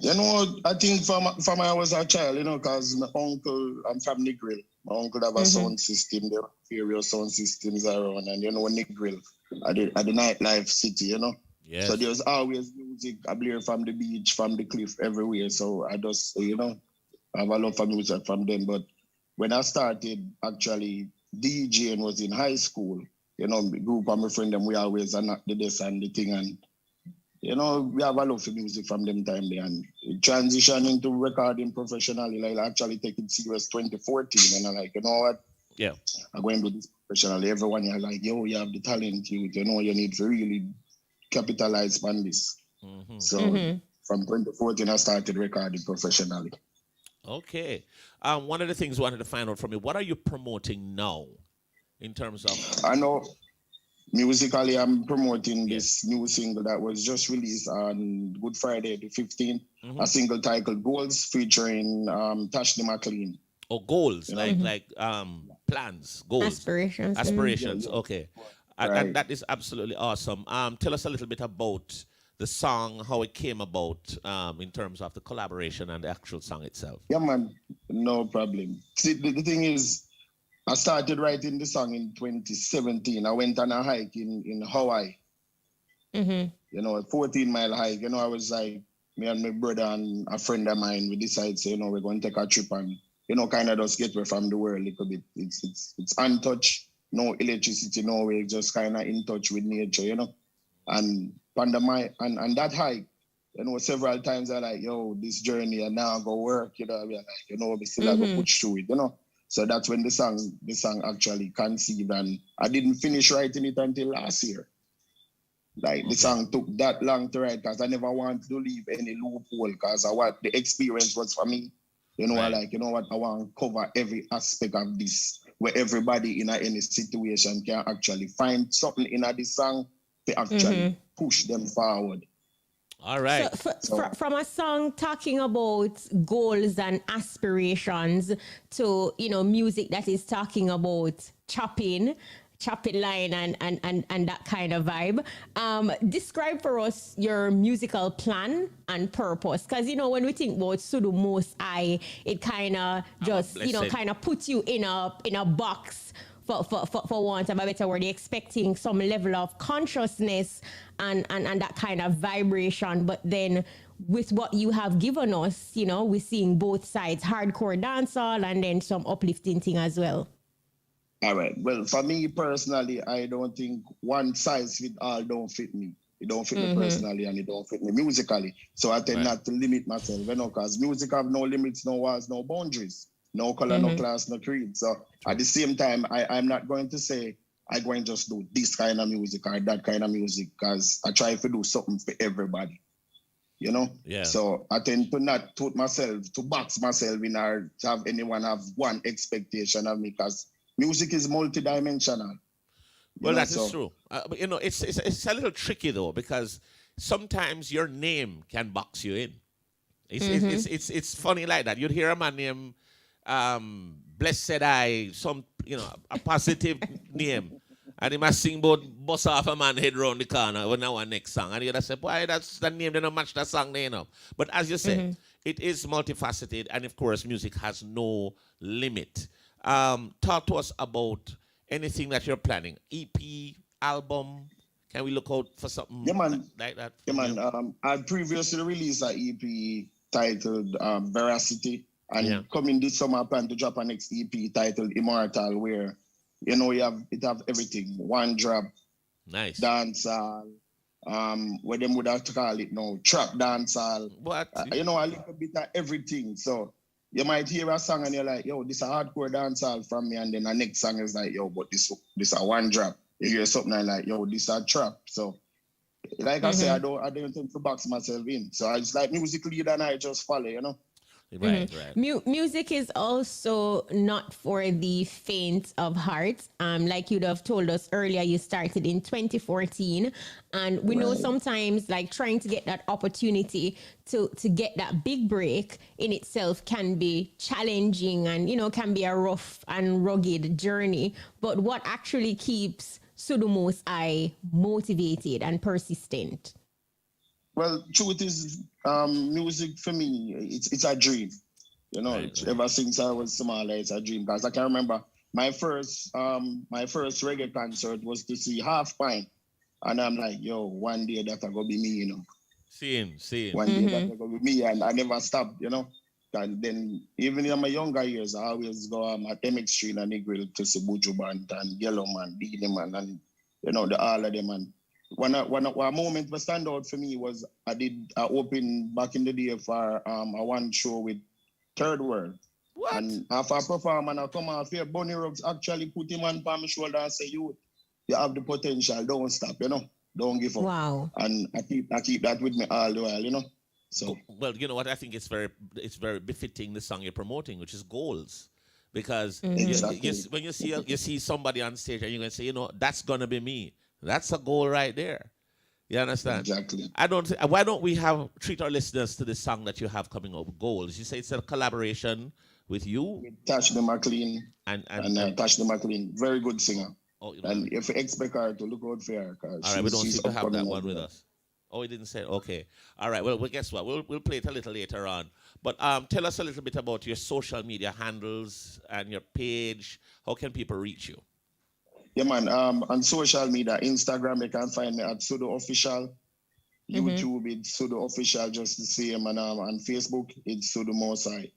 I think from I was a child, because my uncle, I'm from Negril. My uncle have a sound system, there are various sound systems around, and Negril at the nightlife city, Yes. So there's always music, I believe, from the beach, from the cliff, everywhere. So I just, I have a love for music from them. But when I started actually DJing was in high school. The group of my friend, we always knock the desk and the thing, and we have a love for music from them time there, and transition into recording professionally, like actually take it serious 2014, and I'm like, you know what? Yeah. I'm going to do this professionally. Everyone is like, yo, you have the talent, you need to really capitalize on this. So from 2014, I started recording professionally. Okay. One of the things I wanted to find out from you, what are you promoting now? In terms of... I know musically I'm promoting this new single that was just released on Good Friday the 15th, a single titled Goals featuring Tashley McLean. Oh, goals, like plans, goals. Aspirations, okay. And that is absolutely awesome. Tell us a little bit about the song, how it came about in terms of the collaboration and the actual song itself. Yeah, man, no problem. See, the thing is, I started writing the song in 2017. I went on a hike in Hawaii. A 14-mile hike. I was like, me and my brother and a friend of mine, we decided, we're going to take a trip and, kind of just get away from the world a little bit. It's untouched, no electricity, no way, just kind of in touch with nature, And on that hike, several times I like, this journey and now I go work, we still have to push through it, So that's when the song actually conceived, and I didn't finish writing it until last year. Like the song took that long to write because I never wanted to leave any loophole because what the experience was for me. You know, Right. you know what, I want to cover every aspect of this, where everybody in any situation can actually find something in this song to actually push them forward. All right. So, from a song talking about goals and aspirations to, music that is talking about chopping line and that kind of vibe. Describe for us your musical plan and purpose. Because, when we think about Sudo Mos-I, it kind of just, kind of puts you in a box for want of a better word. You're expecting some level of consciousness and that kind of vibration. But then with what you have given us, we're seeing both sides, hardcore dancehall and then some uplifting thing as well. All right. Well, for me personally, I don't think one size fit all don't fit me. It don't fit me personally and it don't fit me musically. So I tend not to limit myself, because music have no limits, no walls, no boundaries, no color, no class, no creed. So at the same time, I'm not going to say I'm going to just do this kind of music or that kind of music, because I try to do something for everybody. Yeah. So I tend to not put myself, to box myself in or to have anyone have one expectation of me, because music is multidimensional. Well, that is true. But, it's a little tricky though, because sometimes your name can box you in. It's funny like that. You'd hear a man named Blessed I, a positive name, and he must sing about bust off a man head round the corner when our next song, and you'd say, "Why that's the name? They don't match that song, But as you said, it is multifaceted, and of course, music has no limit. Talk to us about anything that you're planning. EP, album. Can we look out for something like that? Yeah, man. I previously released an EP titled Veracity. And coming this summer, I plan to drop a next EP titled Immortal, where, it have everything. One drop. Nice. Dancehall. What them would have to call it now, trap dancehall. What? A little bit of everything. So you might hear a song and you're like, yo, this is a hardcore dancehall from me, and then the next song is like, yo, but this is a one drop. You hear something and like, yo, this is a trap. So like I say, I don't think to box myself in. So I just like music lead and I just follow, Right. Music is also not for the faint of heart. Like you'd have told us earlier, you started in 2014, and we know sometimes like trying to get that opportunity to get that big break in itself can be challenging and can be a rough and rugged journey. But what actually keeps Sudo Mos-I motivated and persistent? Well, truth is, music for me, it's a dream. Ever since I was smaller, it's a dream. Because I can remember my first reggae concert was to see Half Pint, and I'm like, yo, one day that's gonna be me, Seeing. One day that's gonna be me, and I never stopped, And then even in my younger years, I always go at MX Street and Negril to see Buju Band and Yellow Man, Beanie Man, and the all of them. And one moment that stand out for me was I opened back in the day for a one show with Third World. What? And after I perform and I come off here, Bunny Ruggs actually put him on my shoulder and say, you have the potential, don't stop, don't give up. Wow. And I keep that with me all the while, So well, you know what? I think it's very befitting the song you're promoting, which is goals. Because when you see somebody on stage and you're gonna say, that's gonna be me. That's a goal right there. You understand? Exactly. Why don't we treat our listeners to the song that you have coming up, Goals? You say it's a collaboration with you, with Tash the McLean, and Tash the McLean, very good singer. And if you expect her to look out for her, all right, we don't seem to have that one with us. Oh, he didn't say. Okay, all right. Well, guess what? We'll play it a little later on. But tell us a little bit about your social media handles and your page. How can people reach you? Yeah, man. On social media, Instagram, you can find me at Sudo Official. YouTube, it's Sudo Official, just the same. And on Facebook, it's Sudo Mos-I.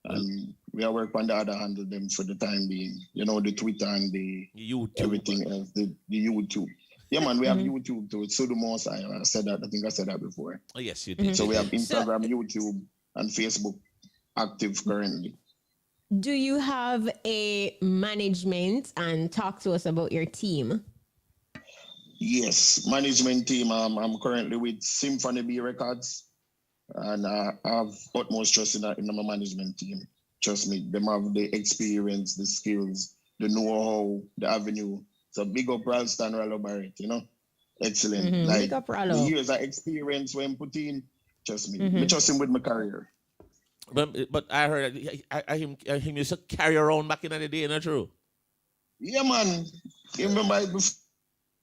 And we are working on the other handle them for the time being. The Twitter and the YouTube. Everything else, the YouTube. Yeah, man, we have YouTube too. It's Sudo Mos-I. I think I said that before. Oh, yes, you did. So we have Instagram, YouTube, and Facebook active currently. do you have a management, and talk to us about your team? Yes, management team. I'm currently with Symphony B Records, and I have utmost trust in my management team. Trust me, them have the experience, the skills, the know-how, the avenue. So big up Ralston Rallo Barrett, excellent. Like Big up the Rallo. years of experience when put in, trust me, me trust him with my career. But I heard him used to carry around back in the day, not true? Yeah, man. You remember the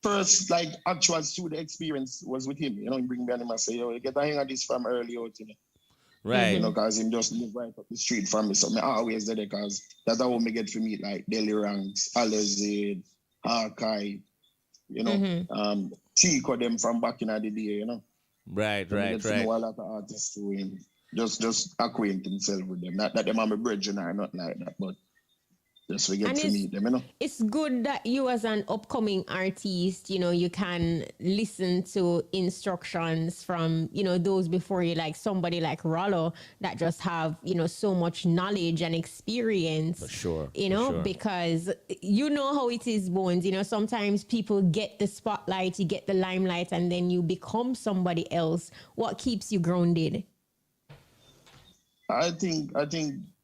first actual studio experience was with him. He bring me and him and say, you get a hang of this from early out, Right. Because him just live right up the street from me. So me always there because that's how me get to meet like Deli Ranks, Alizade, Hawkeye, Chico them from back in the day, Right. Know a lot of artists too, and just acquaint himself with them. Not that them are my brethren or not like that, but just we get to meet them, It's good that you as an upcoming artist, you can listen to instructions from, those before you, like somebody like Rollo that just have, so much knowledge and experience. For sure. Because you know how it is, Bones. Sometimes people get the spotlight, you get the limelight, and then you become somebody else. What keeps you grounded? I think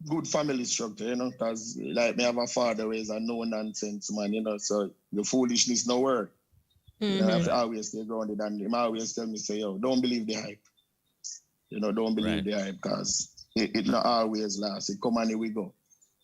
good family structure, because like me have a father who is a no nonsense man, so the foolishness no work. I have to always stay grounded, and him always tell me, say, yo, don't believe the hype. Don't believe the hype, because it not always lasts. It come and here we go.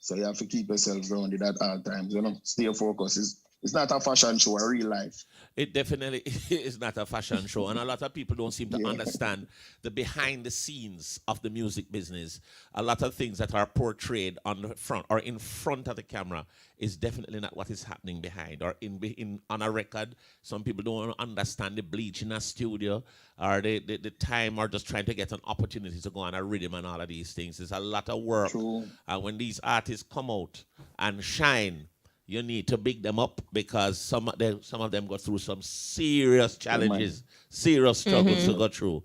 So you have to keep yourself grounded at all times, stay focused. It's not a fashion show, a real life. It definitely is not a fashion show. And a lot of people don't seem to understand the behind the scenes of the music business. A lot of things that are portrayed on the front or in front of the camera is definitely not what is happening behind. Or in on a record, some people don't understand the bleach in a studio or the time or just trying to get an opportunity to go on a rhythm and all of these things. It's a lot of work. And when these artists come out and shine, you need to big them up because some of them go through some serious challenges, serious struggles to go through.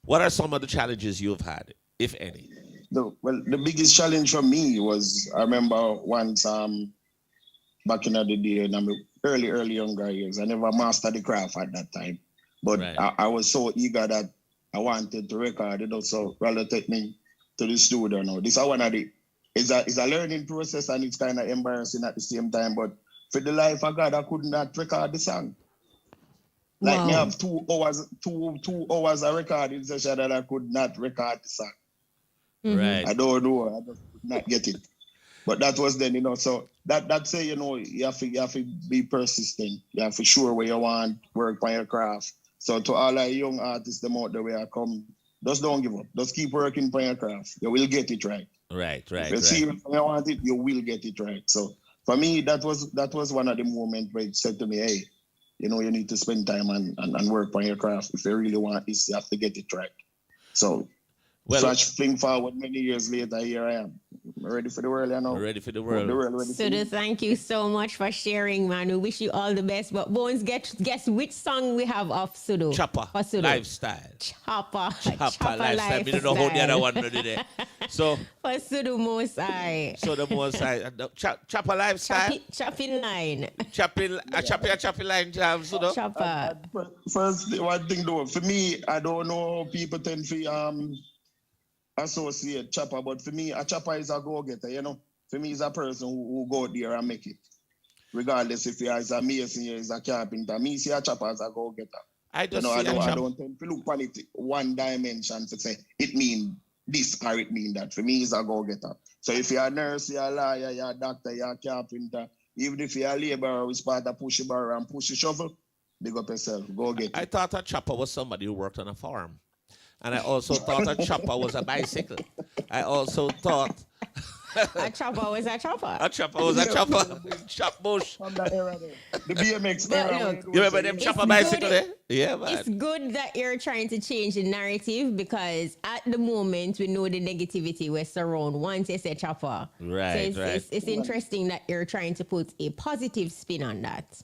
What are some of the challenges you've had, if any? Well, the biggest challenge for me was, I remember once back in the day, in my early younger years, I never mastered the craft at that time. But I was so eager that I wanted to record it, so rather take me to the studio now. This is one of the It's a learning process, and it's kind of embarrassing at the same time. But for the life of God, I could not record the song. Like me have 2 hours, 2 hours of recording session that I could not record the song. Right. I don't know. I just could not get it. But that was then, So that say, you have to be persistent. You have to sure where you want, work on your craft. So to all our young artists, them out there where I come, just don't give up. Just keep working on your craft. You will get it right. Right. If you see when you want it, you will get it right. So for me, that was one of the moments where it said to me, hey, you need to spend time and work on your craft. If you really want this, you have to get it right. So fling forward many years later, here I am. Ready for the world, Ready for the world. Sudo, thank you so much for sharing, man. We wish you all the best. But Bones, guess which song we have off Sudo? Chopper. Lifestyle. Chopper Lifestyle. We don't know how the other one did it. So for Sudo Mos-I. So the Mos-I. Chopper Lifestyle. Chopping line. Chopping line, Sudo. Chopper. First, one thing though, for me, I don't know how people tend to associate chopper, but for me, a chopper is a go-getter, For me, he's a person who go there and make it. Regardless if he is a mason or is a carpenter. Me see a chopper as a go-getter. I don't tend to look on it one dimension to say it mean this or it mean that. For me, he's a go-getter. So if you're a nurse, you're a lawyer, you're a doctor, you're a carpenter, even if you're a laborer who's part of push a barrow and push a shovel, big up yourself. Go get it. I thought a chopper was somebody who worked on a farm. And I also thought a chopper was a bicycle. I also thought a chopper was a chopper. A chopper was a chopper. Chop bush. From that era there. The BMX era. You remember them chopper bicycle there? Yeah, man. It's good that you're trying to change the narrative because at the moment we know the negativity was around once you say chopper. Right, so it's interesting that you're trying to put a positive spin on that.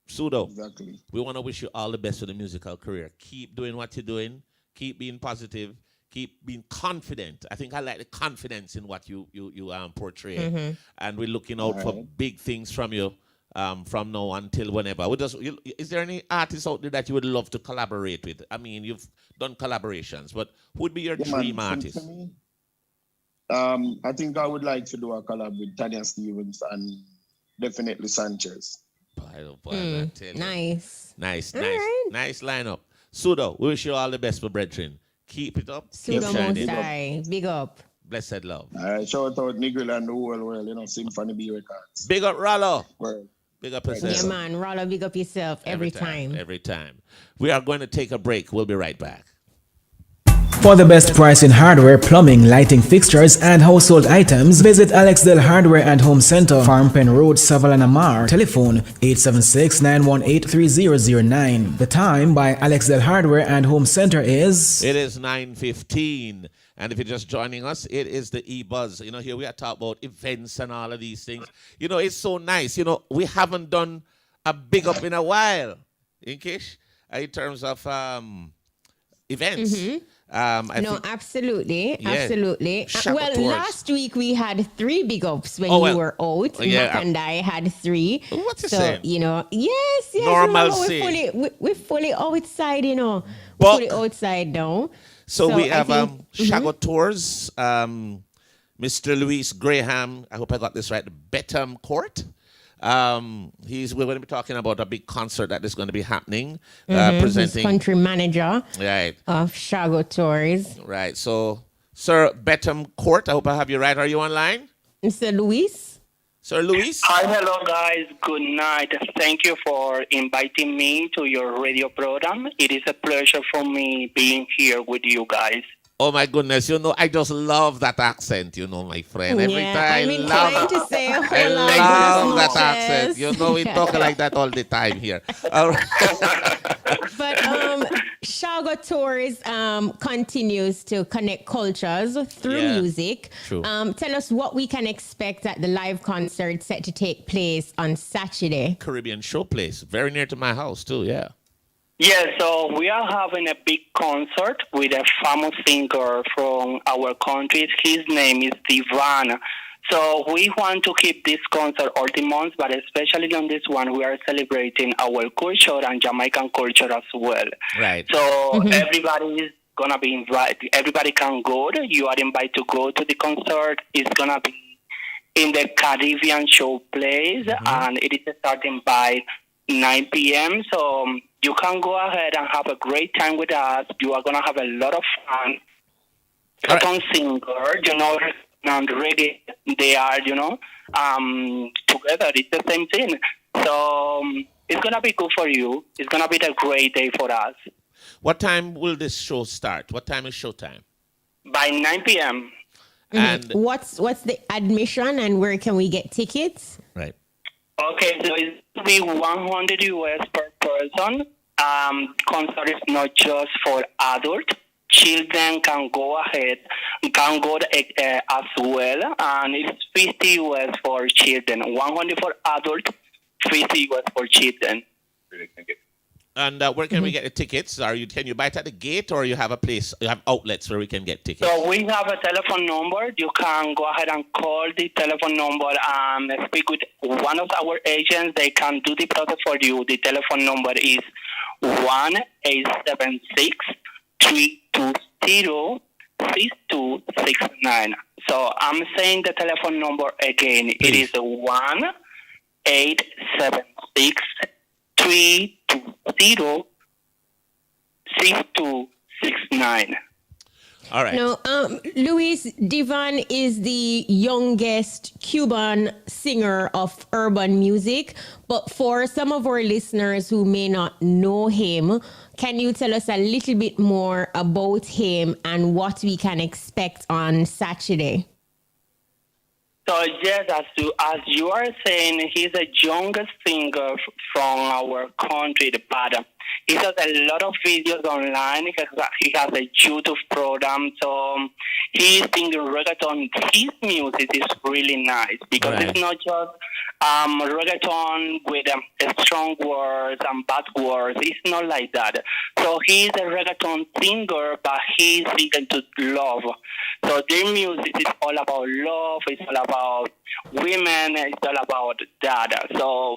Sudo, exactly. We want to wish you all the best for the musical career. Keep doing what you're doing. Keep being positive. Keep being confident. I think I like the confidence in what you portray. Mhm. And we're looking out for big things from you from now until whenever. Is there any artists out there that you would love to collaborate with? I mean, you've done collaborations, but who would be your dream artist? For me, I think I would like to do a collab with Tanya Stevens and definitely Sanchez. Nice. Nice lineup. Sudo, we wish you all the best for brethren. Keep it up. Keep Sudo shining. Mos-I. Big up. Blessed love. Shout out Nigel and the whole world, Symphony B Records. Big up Rollo. Word. Big up yourself. Yeah, man. Rollo, big up yourself every time. Every time. We are going to take a break. We'll be right back. For the best price in hardware, plumbing, lighting fixtures, and household items, visit Alex Del Hardware and Home Center, Farm Pen Road, Savannah Mar. Telephone 876-918-3009. The time by Alex Del Hardware and Home Center is... It is 9:15. And if you're just joining us, it is the EBUZZ. Here we are talking about events and all of these things. It's so nice. We haven't done a big up in a while, in terms of events. Mm-hmm. Absolutely. Yeah. Absolutely. Well, tours. last week we had 3 big ups when you were out. Yeah. Mac and I had 3. What you saying? Yes. Normalcy. We're fully outside, We're But- fully outside now. So we I have think- Shago Tours, Mr. Luis Graham, I hope I got this right, Betham Court. We're going to be talking about a big concert that is going to be happening, presenting. He's country manager Right. of Shago Tours. Right. So, Sir Betham Court, I hope I have you right. Are you online? Mr. Luis? Sir Luis? Hi, hello, guys. Good night. Thank you for inviting me to your radio program. It is a pleasure for me being here with you guys. Oh my goodness, I just love that accent, my friend. Every time I love to say I love that accent. We talk like that all the time here. All right. But Shago Tours continues to connect cultures through music. True. Tell us what we can expect at the live concert set to take place on Saturday. Caribbean Showplace, very near to my house too, yeah. Yeah, so we are having a big concert with a famous singer from our country. His name is Divan. So we want to keep this concert all the months, but especially on this one, we are celebrating our culture and Jamaican culture as well. Right. So everybody is going to be invited. Everybody can go. You are invited to go to the concert. It's going to be in the Caribbean Showplace, and it is starting by 9 p.m. So you can go ahead and have a great time with us. You are going to have a lot of fun. Second singer, and reggae, they are, together. It's the same thing. So it's going to be good for you. It's going to be a great day for us. What time will this show start? What time is showtime? By 9 p.m. And what's the admission and where can we get tickets? Right. Okay, so it's to be 100 US per person. Concert is not just for adults. Children can go ahead, as well. And it's 50 US for children. 100 for adults, 50 US for children. And where can we get the tickets? Can you buy it at the gate, or you have outlets where we can get tickets? So we have a telephone number. You can go ahead and call the telephone number and speak with one of our agents. They can do the process for you. The telephone number is 1-876-320-6269. So I'm saying the telephone number again. It is 1-876-320-6269. All right. No, Luis Divan is the youngest Cuban singer of urban music. But for some of our listeners who may not know him, can you tell us a little bit more about him and what we can expect on Saturday? So yes, as you are saying, he's the youngest singer from our country, but He has a lot of videos online. He has a YouTube program. So he's singing reggaeton. His music is really nice because it's not just reggaeton with strong words and bad words. It's not like that. So he's a reggaeton singer, but he's singing to love. So their music is all about love. It's all about women. It's all about that. So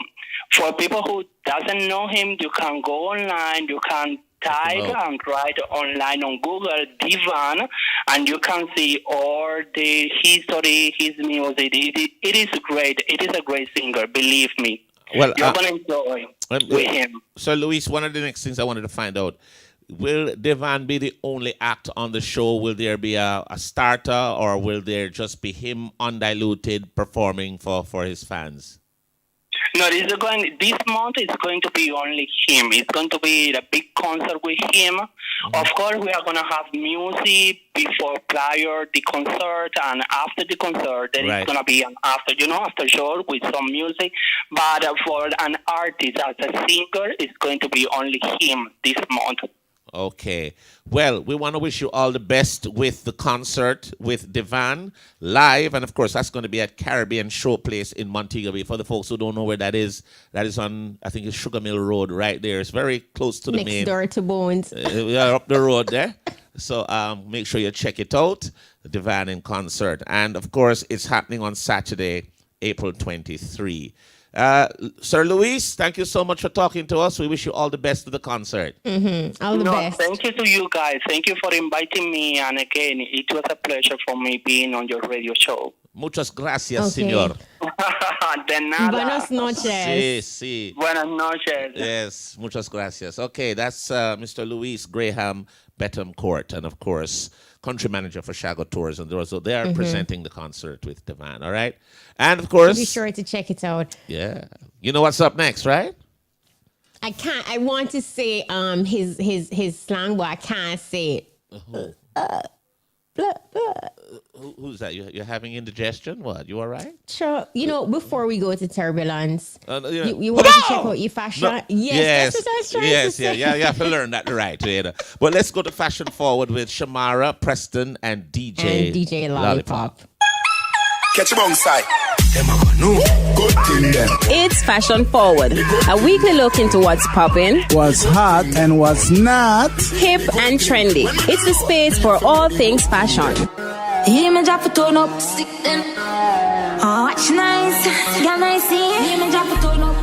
for people who doesn't know him, you can go online. You can type and write online on Google Divan, and you can see all the history, his music. It is great. It is a great singer. Believe me. Well, you're gonna enjoy with him. So, Luis, one of the next things I wanted to find out: will Divan be the only act on the show? Will there be a starter, or will there just be him undiluted performing for his fans? No, this month is going to be only him. It's going to be the big concert with him. Mm-hmm. Of course, we are going to have music prior the concert, and after the concert, there is going to be an after show with some music. But for an artist as a singer, it's going to be only him this month. Okay. Well, we want to wish you all the best with the concert with Divan live. And, of course, that's going to be at Caribbean Showplace in Montego Bay. For the folks who don't know where that is on, I think it's Sugar Mill Road right there. It's very close to the main. Next door to Bones. We are up the road there. So make sure you check it out, Divan in concert. And, of course, it's happening on Saturday, April 23. Sir Luis, thank you so much for talking to us. We wish you all the best to the concert. All the best. Thank you to you guys. Thank you for inviting me. And again, it was a pleasure for me being on your radio show. Muchas gracias, señor. De nada. Buenas noches. Sí. Buenas noches. Yes, muchas gracias. Okay, that's Mr. Luis Graham Betancourt, and of course, country manager for Shago Tours, and they are presenting the concert with Divan. All right, and of course, be sure to check it out. Yeah, you know what's up next, right? I can't. I want to say his slang, but I can't say it. Who's that? You're having indigestion? What? You all right? Sure. Before we go to Turbulence, yeah. you want to check out your fashion? No. Yes. That's what I was trying to say. Yeah. You have to learn that the right way. But let's go to Fashion Forward with Shamara, Preston, and DJ Lollipop. Catch him on side. It's Fashion Forward, a weekly look into what's popping, what's hot, and what's not, hip and trendy. It's the space for all things fashion. Image of a turn up, stick them. Oh, watch nice, yeah, nice. Image of a turn up.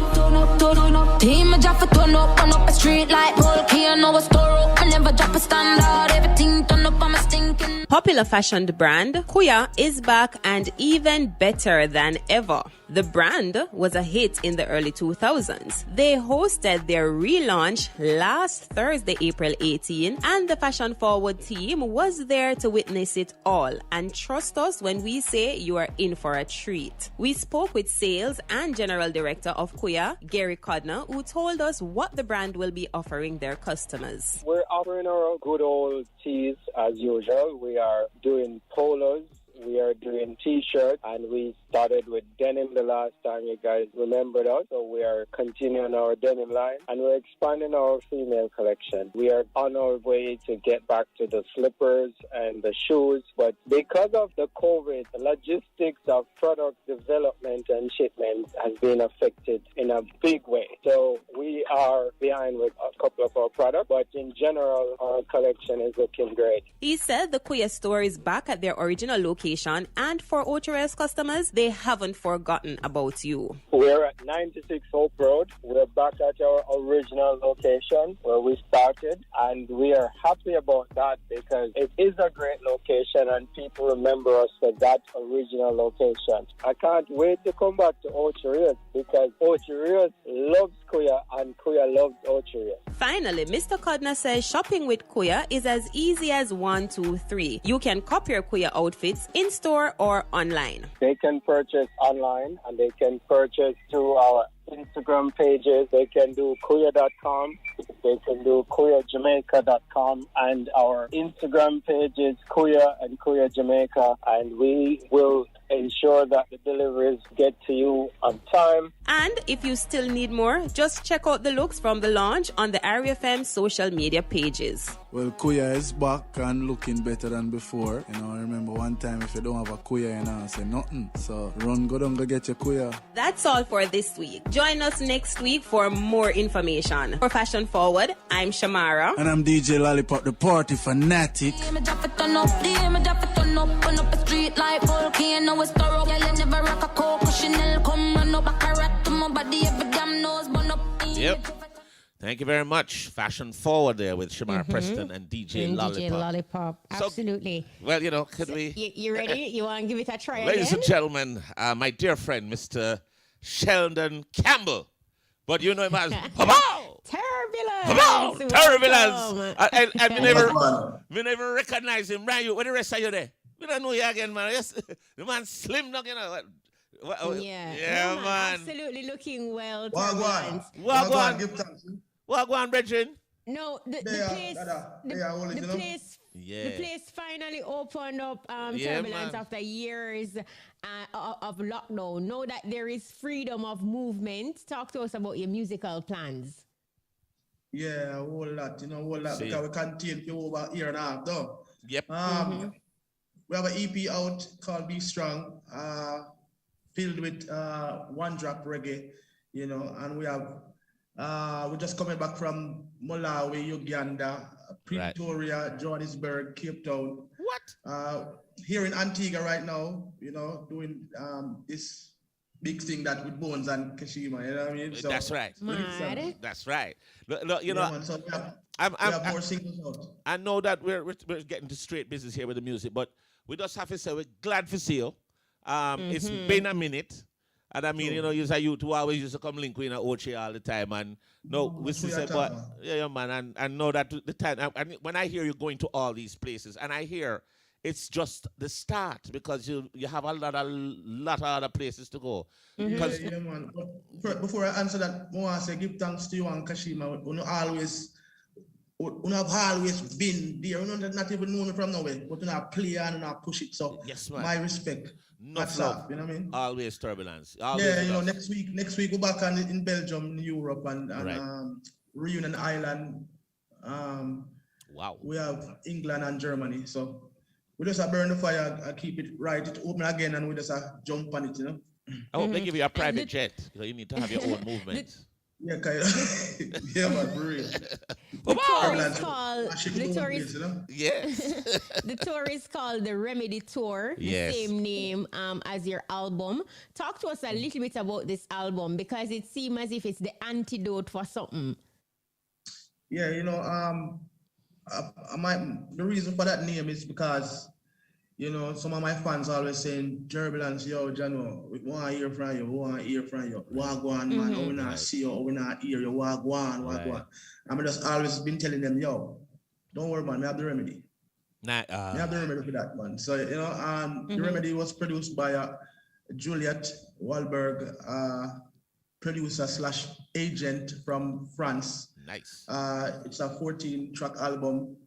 Image of a turn up, on up a street like volcano, a store up. I never drop a standard, everything turn up, I'm a stinking. Popular fashioned brand Kuya is back and even better than ever. The brand was a hit in the early 2000s. They hosted their relaunch last Thursday, April 18, and the Fashion Forward team was there to witness it all. And trust us when we say you are in for a treat. We spoke with sales and general director of Kuya, Gary Codner, who told us what the brand will be offering their customers. We're offering our good old tees as usual. We are doing polos. We are doing t-shirts, and we started with denim the last time you guys remembered us. So we are continuing our denim line, and we're expanding our female collection. We are on our way to get back to the slippers and the shoes, but because of the COVID, the logistics of product development and shipment has been affected in a big way. So we are behind with a couple of our products, but in general, our collection is looking great. He said the Kuya store is back at their original location, and for Ochi customers, they haven't forgotten about you. We're at 96 Hope Road. We're back at our original location where we started, and we are happy about that because it is a great location and people remember us for that original location. I can't wait to come back to Ochi because Ochi loves Kuya and Kuya loves Ochi. Finally, Mr. Codner says shopping with Kuya is as easy as 1, 2, 3. You can copy your Kuya outfits in-store or online. They can purchase online and they can purchase through our Instagram pages. They can do Kuya.com. They can do KuyaJamaica.com, and our Instagram pages Kuya and Kuya Jamaica, and we will ensure that the deliveries get to you on time. And if you still need more, just check out the looks from the launch on the RFM social media pages. Well, Kuya is back and looking better than before. You know, I remember one time if you don't have a Kuya, you know, say nothing. So run, go down, go get your Kuya. That's all for this week. Join us next week for more information. For Fashion Forward, I'm Shamara. And I'm DJ Lollipop, the party fanatic. Street like volcano is thorough. Yeah, you never rock a Coco Chanel. Come run up back a rat to my body. Every damn nose burn up. Yep. Thank you very much. Fashion Forward there with Shamar Preston and DJ Lollipop. DJ Lollipop. Absolutely. So, well, you know, could we... You ready? You want to give it a try Ladies again? and gentlemen, my dear friend, Mr. Sheldon Campbell. But you know him as... Turbulence. Turbulence. And we never recognize him. Right? Where the rest of you there? We don't know you again, man. Yes, the man slim, you know. Yeah, man. Absolutely looking well. Wagwan, brethren. No, the place finally opened up Turbulence after years of lockdown. Know that there is freedom of movement. Talk to us about your musical plans. Yeah, a whole lot, because we contain for over a year and a half, though. Yep. We have an EP out called Be Strong, filled with one drop reggae, and we have we're just coming back from Malawi, Uganda, Pretoria, Johannesburg, Cape Town. What? Here in Antigua right now, doing this big thing that with Bones and Kashima, you know what I mean? So, that's right. That's right. Look, so we have more singles out. I know that we're getting to straight business here with the music, but we just have to say we're glad to see you. It's been a minute. And I mean, you two always used to come link with Ochi all the time. And we say, but yeah, man, and know that the time, and when I hear you going to all these places, and I hear it's just the start because you have a lot of other places to go. Yeah, man. But before I answer that, I want to say give thanks to you and Kashima. You have always been there. You not even know me from nowhere, but you have play and you have push it. So yes, man. My respect. That's love. You know what I mean? Always Turbulence. Next week we're back in Belgium, in Europe, and Reunion Island. Wow. We have England and Germany. So we just burn the fire, keep it right, it open again, and we just jump on it, I hope they give you a private jet, because you need to have your own movement. Yeah, kind of. Yeah, man, real. The tour is called the Remedy Tour, the same name as your album. Talk to us a little bit about this album, because it seems as if it's the antidote for something. Yeah, the reason for that name is because, some of my fans always saying, Turbulence, yo, Jano, we want to hear from you, Wagwan, man, we not see you, we not hear you, Wagwan. I'm just always been telling them, yo, don't worry, man, we have the remedy. We have the remedy for that, man. So, the remedy was produced by Juliet Wahlberg, producer/agent from France. Nice. It's a 14-track album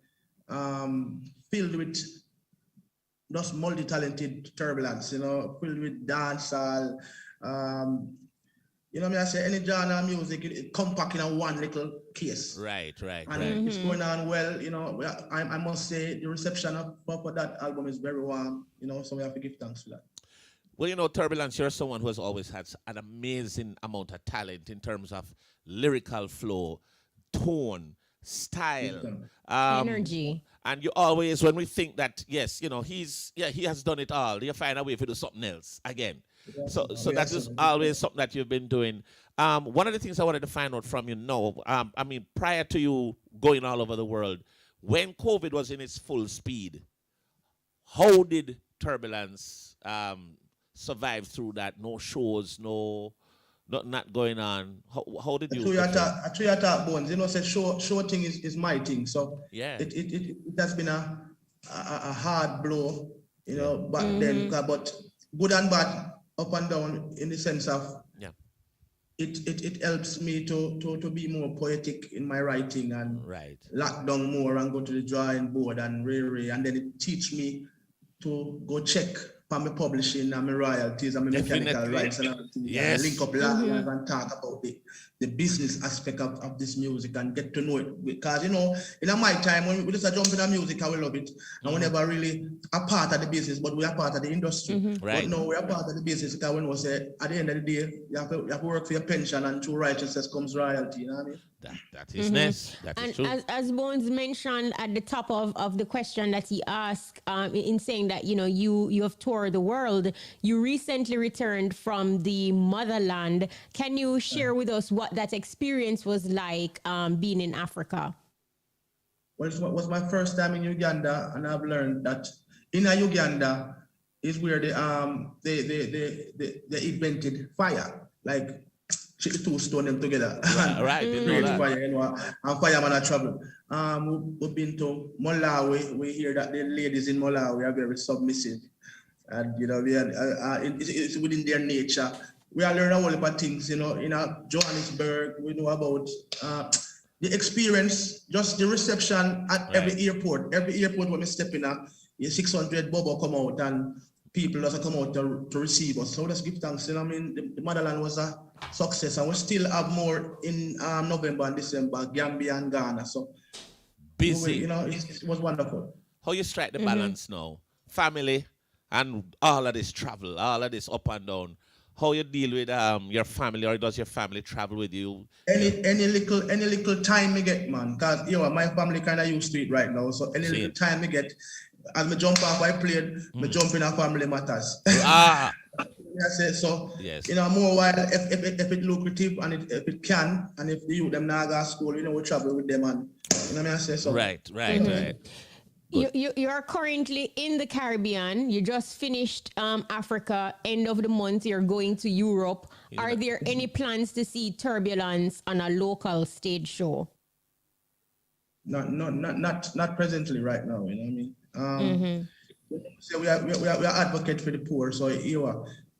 filled with just multi-talented Turbulence, filled with dancehall. I say any genre of music, it compact in one little case. Right. And it's going on well, I must say the reception for that album is very warm, so we have to give thanks for that. Well, Turbulence, you're someone who has always had an amazing amount of talent in terms of lyrical flow, tone, style, energy. And you always, when we think that, yes, he has done it all, you find a way to do something else again. Yeah. So that is always something that you've been doing. One of the things I wanted to find out from you now, prior to you going all over the world, when COVID was in its full speed, how did Turbulence survive through that? No shows, not going on. How did you? I tell you that, Bones. Say show thing is my thing. So yeah, it has been a hard blow, back then. But good and bad, up and down, in the sense of it helps me to be more poetic in my writing and lock down more and go to the drawing board and and then it teach me to go check for my publishing and my royalties and my mechanical rights and everything. Yes. Link up live and talk about the business aspect of this music and get to know it. Because, in my time, when we just jump in the music, I will love it. And we never really are part of the business, but we are part of the industry. Right. But now we are part of the business because when we say, at the end of the day, you have to work for your pension and through righteousness comes royalty, you know what I mean? That is nice. That is true. As Bones mentioned at the top of the question that he asked, in saying that you have toured the world, you recently returned from the motherland. Can you share with us what that experience was like, being in Africa? Well, it was my first time in Uganda, and I've learned that in Uganda is where they invented fire, like the two stone them together. Right. Create fire, and fireman are trouble. We've been to Malawi. We hear that the ladies in Malawi are very submissive, and it's within their nature. We are learning a whole heap of things, in Johannesburg. We know about the experience, just the reception at every airport. Every airport when we step in, 600 bobo come out and people just come out to receive us. So let's give thanks. I mean, the motherland was a success, and we still have more in November and December, Gambia and Ghana. So busy. It was wonderful. How you strike the balance now? Family and all of this travel, all of this up and down. How you deal with your family, or does your family travel with you? Any little time we get, man. Cause my family kind of used to it right now. So any little time we get, as me jump off I played, me jump in a family matters. So yes. More while if it lucrative and if it can, and if the youth them now go to school, we travel with them, and I say so. Right. You are currently in the Caribbean. You just finished Africa. End of the month, you're going to Europe. Are there any plans to see Turbulence on a local stage show? Not presently right now. You know what I mean? So we are advocate for the poor. So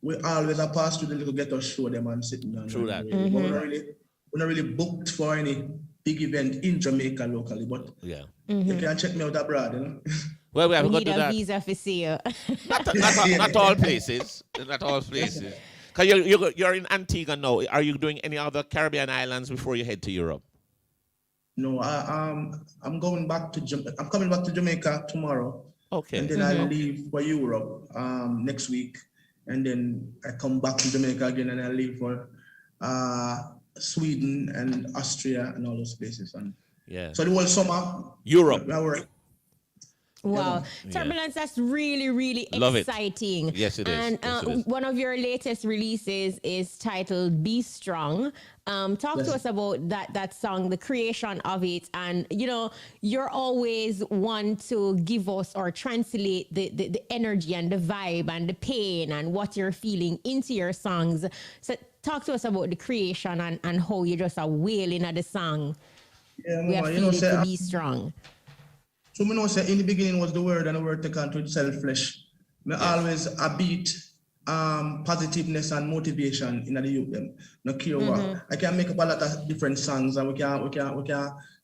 we always a pass through the little ghetto show them and sitting down. True that. We're not really booked for any big event in Jamaica locally, but you can check me out abroad, Well, we have need got to a that. visa for see Not all places. Not all places. Because you're in Antigua now. Are you doing any other Caribbean islands before you head to Europe? No, I'm going back to I'm coming back to Jamaica tomorrow. Okay. And then I leave for Europe next week, and then I come back to Jamaica again, and I leave for Sweden and Austria and all those places. And so the whole summer, Europe. Wow. Turbulence, that's really, really Love exciting. It. Yes, it is. And yes, it is. One of your latest releases is titled Be Strong. Talk to us about that song, the creation of it. And, you're always one to give us or translate the energy and the vibe and the pain and what you're feeling into your songs. So talk to us about the creation and how you just are wailing at the song. We are feeling to be strong. So I know say in the beginning was the word, and the word take on to itself flesh. Me always a beat positiveness and motivation in the youth them. No care what. I can make up a lot of different songs, and we can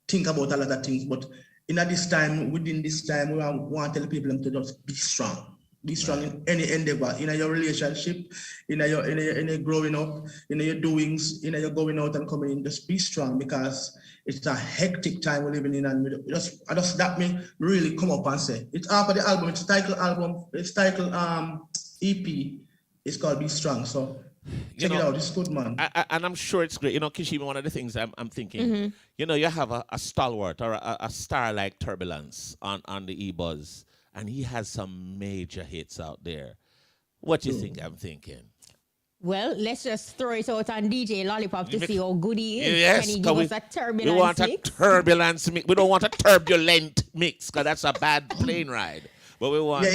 think about a lot of things. But within this time, we want to tell people to just be strong. Be strong in any endeavor, in your relationship, in your growing up, in your doings, in your going out and coming in. Just be strong, because it's a hectic time we're living in, and that me really come up and say it's after the album. It's titled EP. It's called Be Strong. So check it out. It's good, man. And I'm sure it's great. Kishima, one of the things I'm thinking, you have a stalwart or a star like Turbulence on the EBUZZ. And he has some major hits out there. What do you think I'm thinking? Well, let's just throw it out on DJ Lollipop to see how good he is. Yes, can he give us a turbulence mix? We want a turbulence mix. We don't want a turbulent mix, because that's a bad plane ride. But we want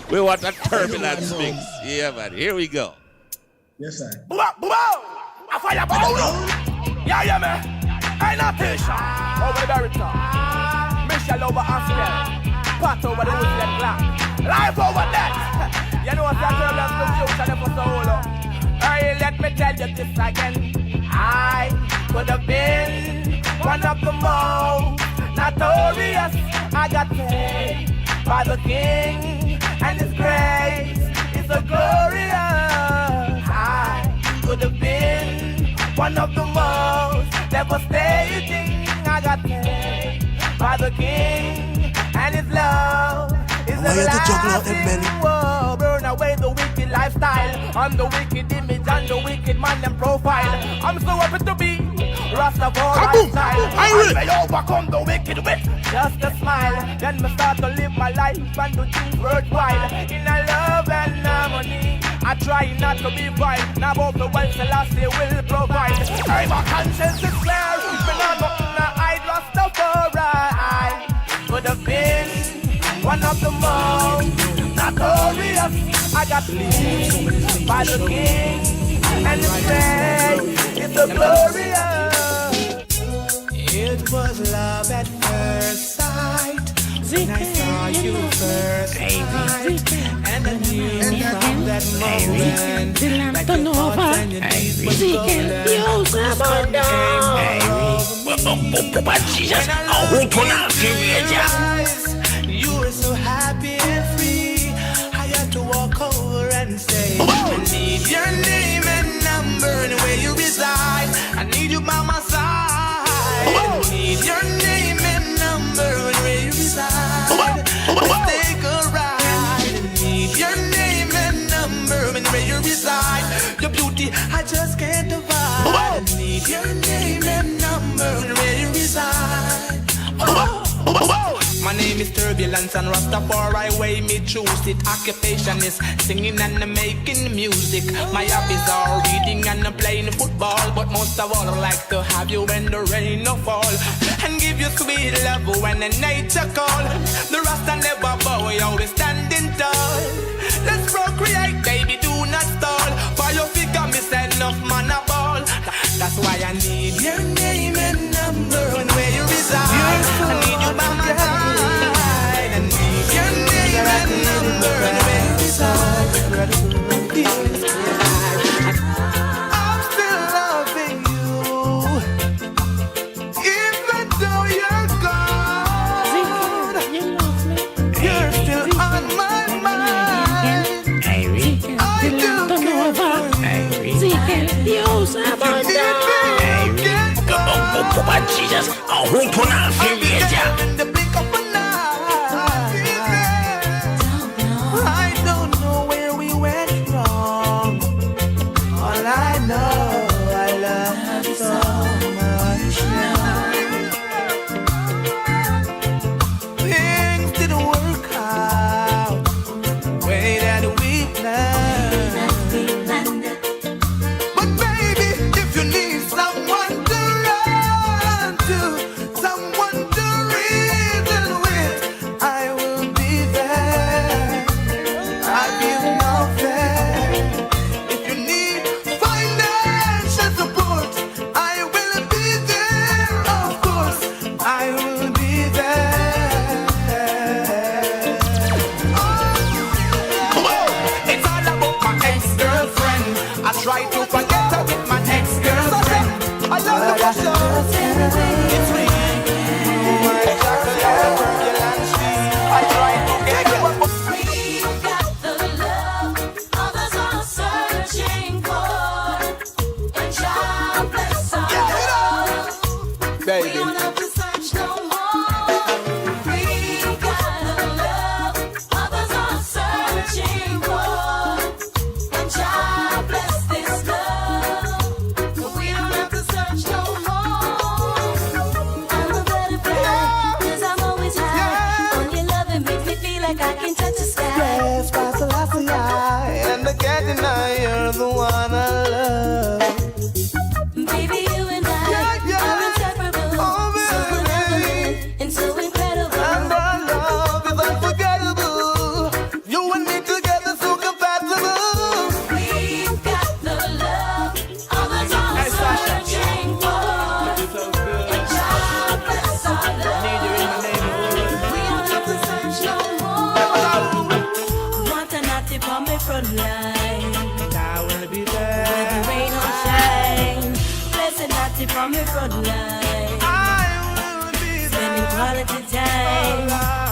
we want a turbulence mix. Yeah, man. Here we go. Yes, sir. A fireball. Yeah, man. I not patient. Over the barricade. Michelle over Aspel. Pat over the Muslim clock. Life over that. You know what's that turbulence for solo. Hey, let me tell you this again. I could have been one of the most notorious. I got paid by the King, and His grace is so glorious. I could have been one of the most devastating. I got saved by the King, and His love is everlasting. Whoa, burn away the wicked lifestyle, and the wicked image, and the wicked man and profile. I'm so happy to be Rastafari style. I may overcome the wicked with just a smile. Then me start to live my life and do things worthwhile. In a love and harmony, I try not to be vile. Now both the world Selassie will provide. Hey, my conscience is clear. When I'm up in the hide Rastafari, I could have been one of the most notorious. I got lived by the King, and His grace is so glorious. It was love at first sight. When I saw you first sight, and I knew from that moment that your thoughts and your deeds was golden. You were so happy and free. I had to walk over and say, I need your name and number and where you reside. I need you by my side. I need your name and number and where you reside. Let's take a ride. I need your name and number and where you reside. Your beauty I just can't divide. I need your name and number and where you reside. My name is Turbulence, and Rastafari way me choose it. Occupation is singing and making music. My hobbies are reading and playing football, but most of all I like to have you when the rain no fall, and give you sweet love when the nature call. The Rasta never bow, we always standing tall. Let's procreate, baby, do not stall. For your figure, me send enough man a ball. That's why I need your name and number and where you reside. I need you by my side. I need your name and number and where you reside. I'm still loving you, even though you're gone. You're still on my mind. I do care for you. Jesus, I'll in the blink of an eye. I don't know where we went wrong. All I know, I love you so much now. Things didn't work out the way that we planned. But baby, if you need someone to run to, someone to reason with, I will be there. I'll give no fair. If you need financial support, I will be there. Of course, I will be there. It's all about my ex-girlfriend. I try to forget her with my ex-girlfriend. I love the passion. It's me. My chocolate, turbulence. I try to get you up. We got the love others are searching for, and God bless us. Baby. We don't have to search no more. We got the love others are searching for, and God bless this love. So we don't have to search no more. I'm a butterfly, 'cause I'm always high. On your love, it makes me feel like I can touch the sky. Yes, Pastor Lassie, and I can't deny you're the one I love. Baby, you and I are inseparable. So wonderful and so incredible. And our love is unforgettable. You and me together so compatible. We've got the love others are searching for, and God bless our love. We don't have to search no more. Want a natty on my front line. I will be there. When the rain or shine, blessed natty on my front line. I will be there. Spending quality time.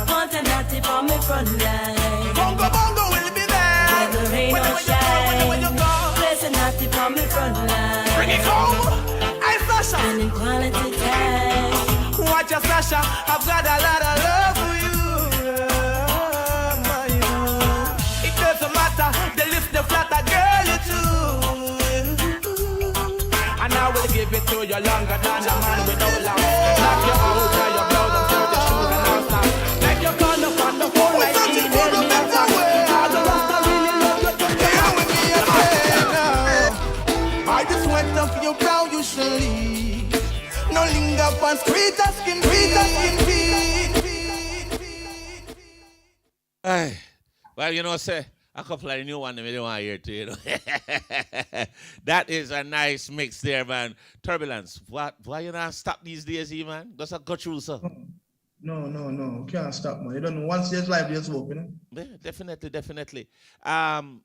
Want a natty on my me front line. Bongo bongo will be there. Whether rain or shine. Blessing not to on me front line. Bring it home. I Sasha. Spending quality time. Watch your Sasha. I've got a lot of love for you. It doesn't matter. The lift, the flatter, girl, you too. And I will give it to you longer than a man without love. Knock you out, wear your blouse and throw your shoes and all stop. Make your call up on the phone like email me a song. Because the Rasta really love you to care with me again now. I just went up for your brow usually. No linger on street or skin beat. Aye. Well, you know, say a couple of new ones we don't want to hear too, you know. That is a nice mix there, man. Turbulence. Why you not stop these days, man? That's a go through, sir. No. Can't stop, man. You don't know. Once there's life, there's hope, you know? Yeah, definitely.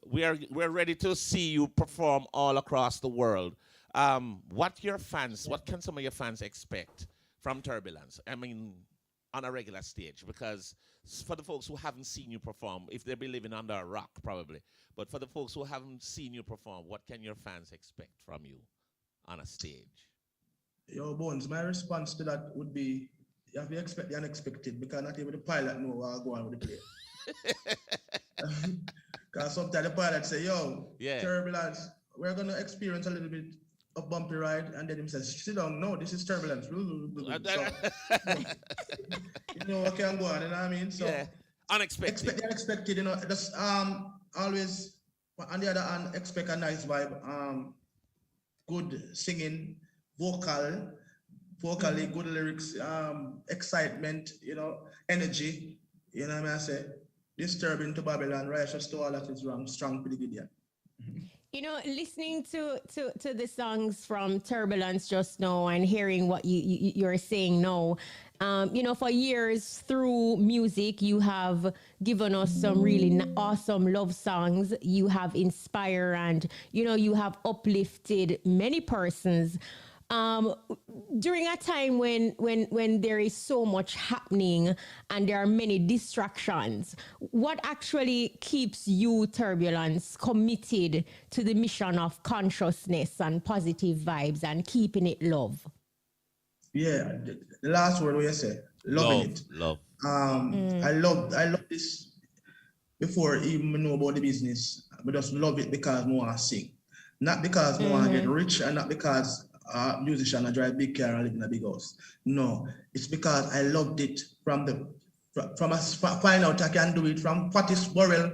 We're ready to see you perform all across the world. What can some of your fans expect from Turbulence? I mean, on a regular stage, because for the folks who haven't seen you perform, if they've been living under a rock, probably, but for the folks who haven't seen you perform, what can your fans expect from you on a stage? Yo, Bones, my response to that would be, you have to expect the unexpected, because not even the pilot know what I'll go on with the play. Because sometimes the pilot say, yo, Turbulence, we're going to experience a little bit of bumpy ride, and then he says, sit down, no, this is Turbulence. So, you know what can go on, you know what I mean? So, unexpected. Expect the unexpected, you know, just always, on the other hand, expect a nice vibe, good singing, vocally, good lyrics, excitement, you know, energy, you know what I mean? I say, disturbing to Babylon, righteous to all that is wrong, strong pretty good, yeah. You know, listening to the songs from Turbulence just now and hearing what you're saying now, you know, for years through music, you have given us some really awesome love songs. You have inspired and, you know, you have uplifted many persons. During a time when there is so much happening and there are many distractions, what actually keeps you, Turbulence, committed to the mission of consciousness and positive vibes and keeping it love? Yeah, the last word what you said, loving it. Love. I love this before even know about the business. I just love it because I want to sing. Not because I want to get rich and not because musician, I drive big car and live in a big house. No, it's because I loved it from a find out I can do it from Patis Burrell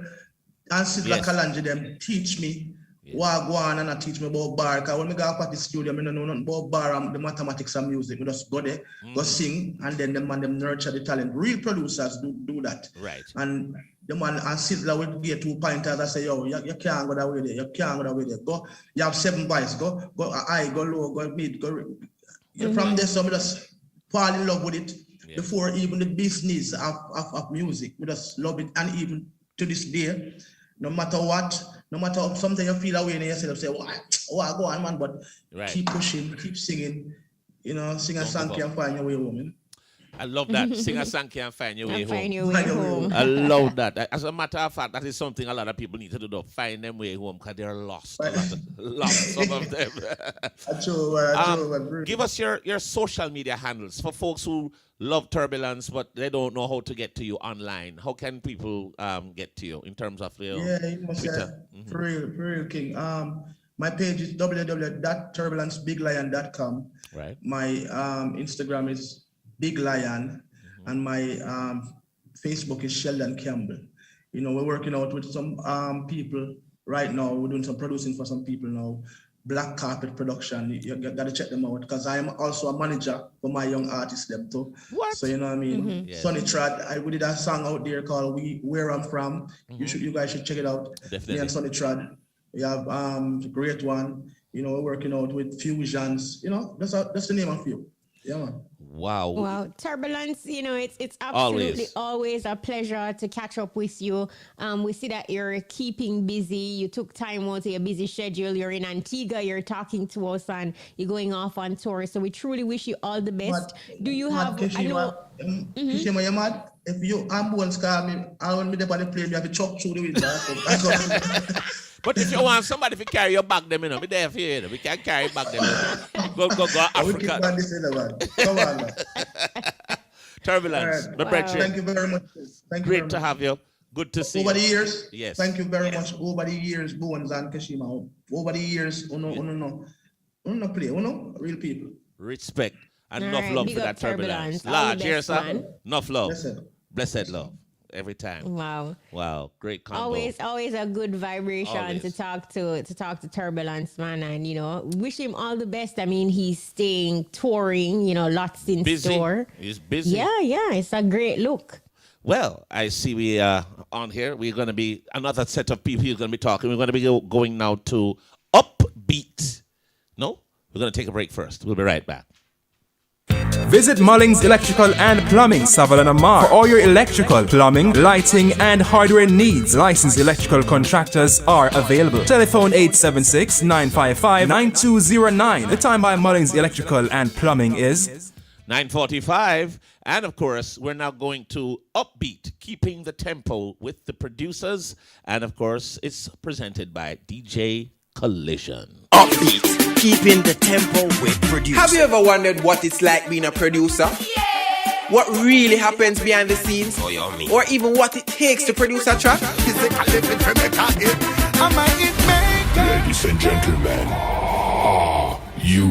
and Sidla Kalanji them teach me what go on and I teach me about bar. Because when I go to the studio, I don't know nothing about bar and the mathematics and music. We just go there, go sing, and then them nurture the talent. Real producers do that. Right. And the man and Sidla will get 2 pointers. I say, yo, you can't go that way there. You can't go that way there. Go. You have 7 boys. Go high, go low, go mid, go. From there, so we just fall in love with it before even the business of music. We just love it, and even to this day, no matter what, no matter how sometimes you feel away and you say, go on, man, but keep pushing, keep singing, you know, sing a song and find your way home. You know? I love that. Sing a song and find your way home. Find your way home. I love that. As a matter of fact, that is something a lot of people need to do, find them way home, because they're lost. Lost, some of them. Give us your social media handles for folks who love Turbulence, but they don't know how to get to you online. How can people get to you in terms of their Twitter? For real king. My page is www.turbulencebiglion.com. Right. My Instagram is Big Lion, and my Facebook is Sheldon Campbell. You know, we're working out with some people right now. We're doing some producing for some people now. Black Carpet Production. You got to check them out, because I am also a manager for my young artists them too. What? So you know what I mean. Sonny Trad. We did a song out there called "Where I'm From." You guys should check it out. Definitely. Me and Sonny Trad. We have a great one. You know, we're working out with Fusions. You know, that's the name of you. Yeah, man. Wow. Wow, Turbulence, it's absolutely always a pleasure to catch up with you. We see that you're keeping busy. You took time out of your busy schedule. You're in Antigua, you're talking to us, and you're going off on tour. So we truly wish you all the best. Do you have... Kishima, you mad? If you ambulance call me, I want me there on the plane, you have to chop through the window. But if you want somebody to carry your bag, them, be there for you. We can carry back them. Go, Africa. Come on, man. Turbulence. Right. Thank you very much. Great to have you. Good to see you. Over the years, yes. Thank you very much. Over the years, Bones and Kashima. Over the years, no play, real people. Respect and enough love for that Turbulence. Large, cheers, sir. Enough love. Blessed love. Every time. Wow. Great combo. Always a good vibration to talk to Turbulence, man, and wish him all the best. I mean, he's staying touring, lots in store. He's busy. Yeah, it's a great look. Well, I see we are on here. We're going to be another set of people who's going to be talking. We're going to be going now to Upbeat. No, we're going to take a break first. We'll be right back. Visit Mullings Electrical and Plumbing, Savannah Mar. For all your electrical, plumbing, lighting, and hardware needs, licensed electrical contractors are available. Telephone 876-955-9209. The time by Mullings Electrical and Plumbing is 9:45. And of course, we're now going to Upbeat, keeping the tempo with the producers. And of course, it's presented by DJ Collision. Upbeat, keeping the tempo with producers. Have you ever wondered what it's like being a producer? Yeah. What really happens behind the scenes? Or even what it takes to produce a track? Ladies and gentlemen, are you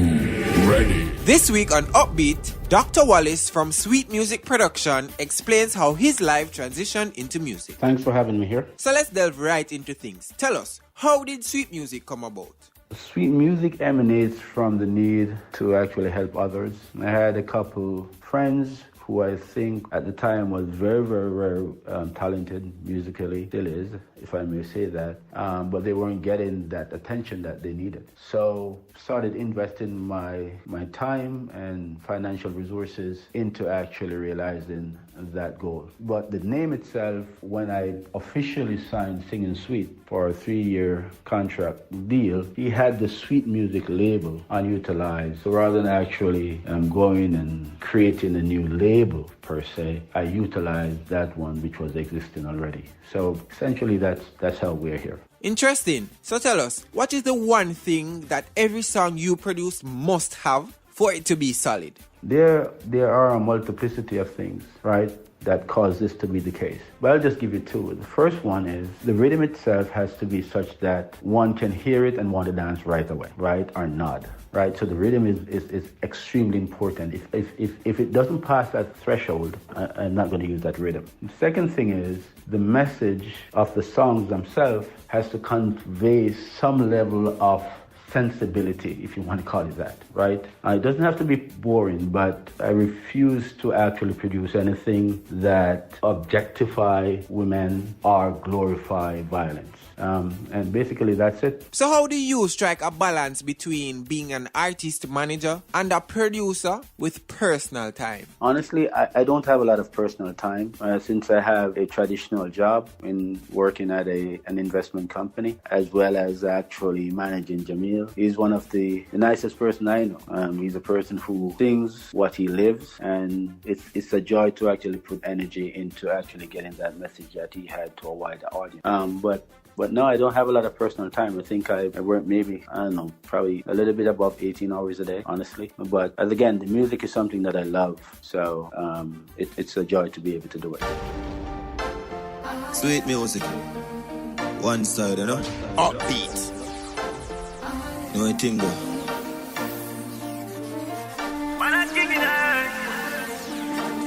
ready? This week on Upbeat, Dr. Wallace from Sweet Music Production explains how his life transitioned into music. Thanks for having me here. So let's delve right into things. Tell us, how did Sweet Music come about? Sweet music emanates from the need to actually help others. I had a couple friends who I think at the time was very, very, very talented musically, still is, if I may say that, but they weren't getting that attention that they needed. So started investing my time and financial resources into actually realizing that goal. But the name itself, when I officially signed Singing Sweet for a 3-year contract deal, he had the Sweet Music label unutilized. So rather than actually going and creating a new label per se, I utilized that one which was existing already. So essentially that's how we're here. Interesting. So tell us, what is the one thing that every song you produce must have for it to be solid? There are a multiplicity of things, right, that cause this to be the case. But I'll just give you two. The first one is the rhythm itself has to be such that one can hear it and want to dance right away, right, or nod. Right, so the rhythm is extremely important. If it doesn't pass that threshold, I'm not going to use that rhythm. The second thing is the message of the songs themselves has to convey some level of sensibility, if you want to call it that, right? It doesn't have to be boring, but I refuse to actually produce anything that objectify women or glorify violence. And basically that's it. So how do you strike a balance between being an artist manager and a producer with personal time? Honestly, I don't have a lot of personal time since I have a traditional job in working at an investment company, as well as actually managing Jamil. He's one of the nicest person I know. He's a person who sings what he lives, and it's a joy to actually put energy into actually getting that message that he had to a wider audience. But no, I don't have a lot of personal time. I think I work maybe, I don't know, probably a little bit above 18 hours a day, honestly. But as again, the music is something that I love. So it's a joy to be able to do it. Sweet music. One side, you know? Upbeat. No thing though.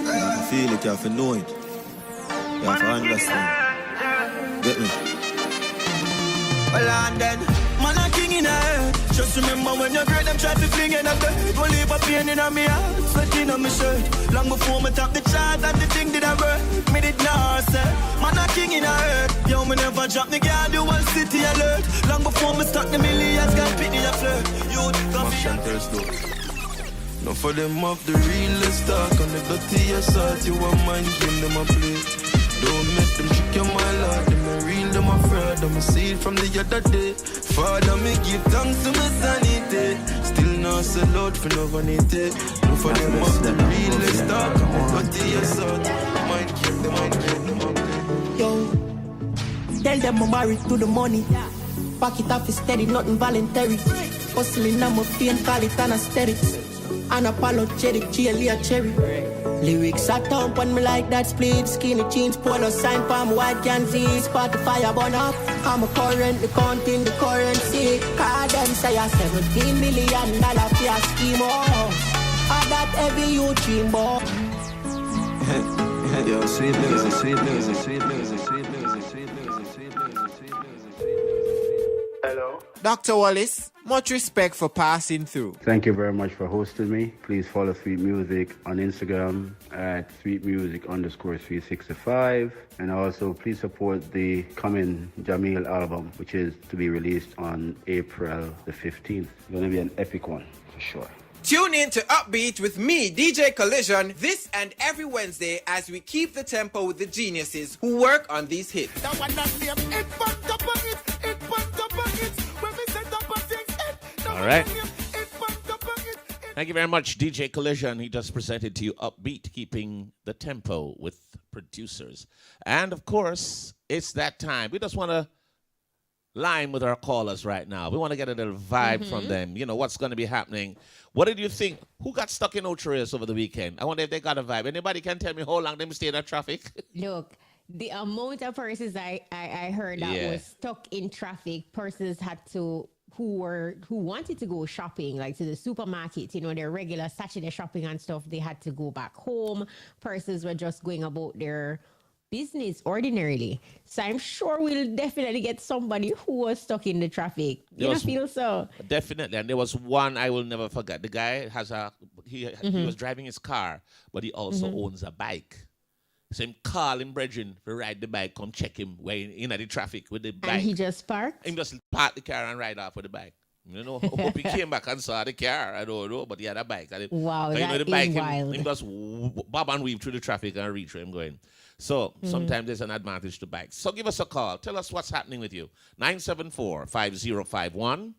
You have to feel it, you have to know it. You have to understand. Get me? Well, and then, man, a king in a head. Just remember when you're great, them try to fling in a bed. Don't leave a pain in me heart, sweating on my shirt. Long before me top the chart, and the thing did I work. Me did not say, man, a king in a head. Yo, me never drop the guard, the whole city alert. Long before me start the millions, got pity a flirt. You come No for them off the realest talk on the dirty assault. You a mind game, them a play. Don't make them trick your my lord. Them a real, them a fraud. I'm a see it from the other day. Father, me give thanks to my sanity. Still not sell out for no vanity. No for them off the realest talk on the dirty assault. Mind game, them a play. Yo, tell them I'm married to the money. Pack it off is steady, nothing voluntary. Hustling, I'm a fiend, call it anesthetics. Unapologetic, GLE cherry. Lyrics are thump on me like that split. Skinny jeans, polo sign, palm white can see. Spotify burn up. I'm a currently counting the currency. Card them say a $17 million for scheme. I that every you dream, boy. Yo, sweet music, sweet music, sweet music, sweet music, sweet music, sweet music, sweet music. Hello. Dr. Wallace, much respect for passing through. Thank you very much for hosting me. Please follow Sweet Music on Instagram at sweetmusic_365. And also please support the coming Jamil album, which is to be released on April the 15th. It's going to be an epic one, for sure. Tune in to Upbeat with me, DJ Collision, this and every Wednesday as we keep the tempo with the geniuses who work on these hits. All right. Thank you very much, DJ Collision. He just presented to you Upbeat, keeping the tempo with producers. And, of course, it's that time. We just want to line with our callers right now. We want to get a little vibe from them. You know, what's going to be happening. What did you think? Who got stuck in Ochi over the weekend? I wonder if they got a vibe. Anybody can tell me how long they stayed in traffic? Look, the amount of persons I heard that was stuck in traffic, persons had to who wanted to go shopping, like to the supermarket, you know, their regular Saturday shopping and stuff, they had to go back home. Persons were just going about their business ordinarily. So I'm sure we'll definitely get somebody who was stuck in the traffic. You don't feel so? Definitely. And there was one I will never forget. The guy has he was driving his car, but he also owns a bike. So him call him brethren to ride the bike, come check him where in the traffic with the bike. And he just parked? He just parked the car and ride off with the bike. You know, hope he came back and saw the car. I don't know, but he had a bike. Wow, so, that the bike, is wild. Him just bob and weave through the traffic and reach where I'm going. So sometimes there's an advantage to bikes. So give us a call. Tell us what's happening with you. 974-5051.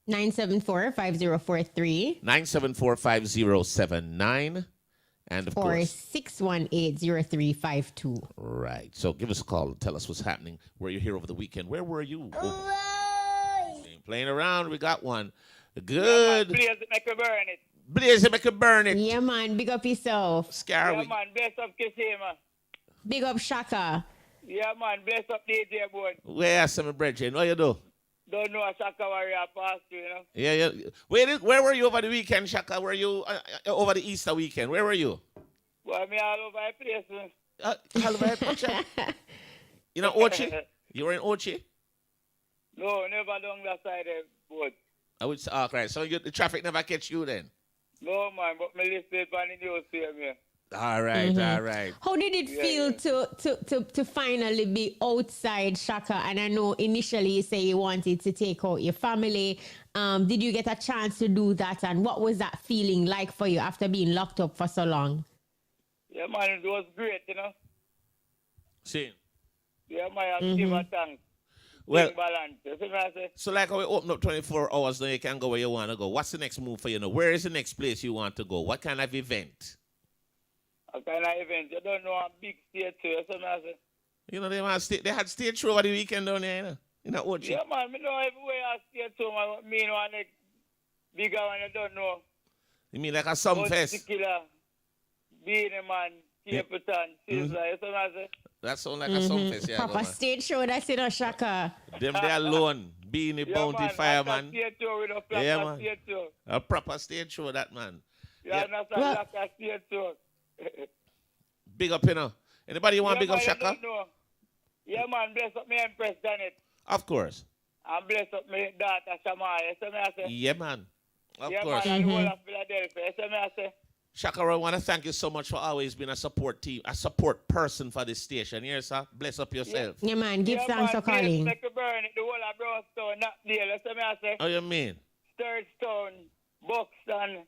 974-5043. 974-5079. And of course, 618-0352. Right. So give us a call and tell us what's happening. Were you here over the weekend? Where were you? Ain't playing around. We got one. Good. Blaze it, make it burn it. Blaze it, make it burn it. Yeah, man. Big up yourself. Scary. Yeah, man. Bless up Kishima. Big up Shaka. Yeah, man. Bless up DJ board. Where are some brethren? What you do? Don't know a Shaka warrior passed through, you know? Yeah. Where were you over the weekend, Shaka? Were you over the Easter weekend? Where were you? Well, me all over the place, man. All over the place? You know Ochi? You were in Ochi? No, never down that side of the boat. I would say, right. So the traffic never catch you then? No, man, but me listed on the news here, man. All right, all right. How did it feel to finally be outside Shaka? And I know initially you say you wanted to take out your family. Did you get a chance to do that? And what was that feeling like for you after being locked up for so long? Yeah, man, it was great, you know. See? Yeah, man, I give a thanks. Well, balance. You see what I say? So like we open up 24 hours, now you can go where you want to go. What's the next move for you now? Where is the next place you want to go? What kind of event? A kind of event. You don't know a big stage too. You see what I say? You know, they had stage show over the weekend down there, you know? You know, Ochi. Yeah, man, I know everywhere I stage show, man. Me know one bigger one you don't know. You mean like a Sumfest? Particular, Beanie Man, Capleton, Sizzler, you see what I say? That sounds like a Sumfest, yeah. Proper stage show, that's in a Shaka. Them they alone. Beanie, Bounty, Fireman. Yeah, man. A proper stage show, that man. Yeah, that's a stage show. Big up, you know. Anybody you want big up Shaka? Yeah, man, bless up me Empress Janet. Of course. And bless up me daughter Shamaya. You see what I say? Yeah, man. Of course. Man, and the whole of Philadelphia. You see what I say? Shaka, I want to thank you so much for always being a support team, a support person for this station. Here, sir. Bless up yourself. Yeah, man. Give thanks for calling. Make it burn it. The whole of Brownstone, not deal. You see what I say? Oh, you mean? Sturgestone, Buxton.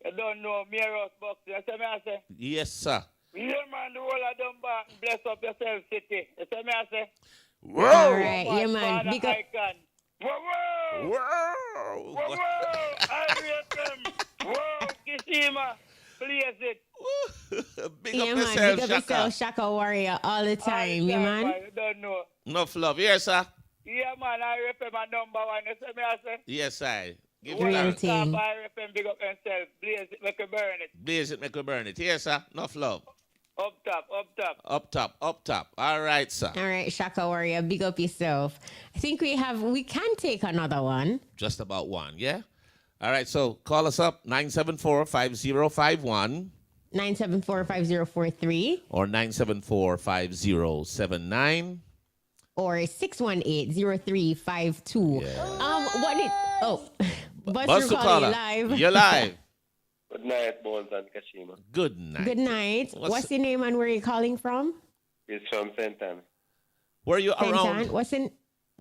You don't know Mayor Box. You see me I say? Yes, sir. Yeah, man, the whole of them back. Bless up yourself, city. You see me I say? Whoa! All right, yeah, man. Big up. Icon. Whoa, whoa! Whoa, I rate them. Whoa, Kishima. Please it. Big yeah, up man. yourself, Big up Shaka. yourself, Shaka Warrior, all the time, yeah, man. You don't know. Enough love. Yes, sir. Yeah, man, I rep my number one. You see me I say? Yes, I. Give Real it that. thing. I rep him, big up himself. Blaze it, make it burn it. Blaze it, make it burn it. Yes, sir. Enough love. Up top, up top. Up top, up top. All right, sir. All right, Shaka Warrior, big up yourself. I think we can take another one. Just about one, yeah? All right, so call us up, 974-5051. 974-5043. Or 974-5079. Or 618-0352. Buzz to call you caller. live. You're live. Good night, Bones and Kashima. Good night. Good night. What's your name and where are you calling from? It's from St. Anne. Were you Saint around? Anne? What's in?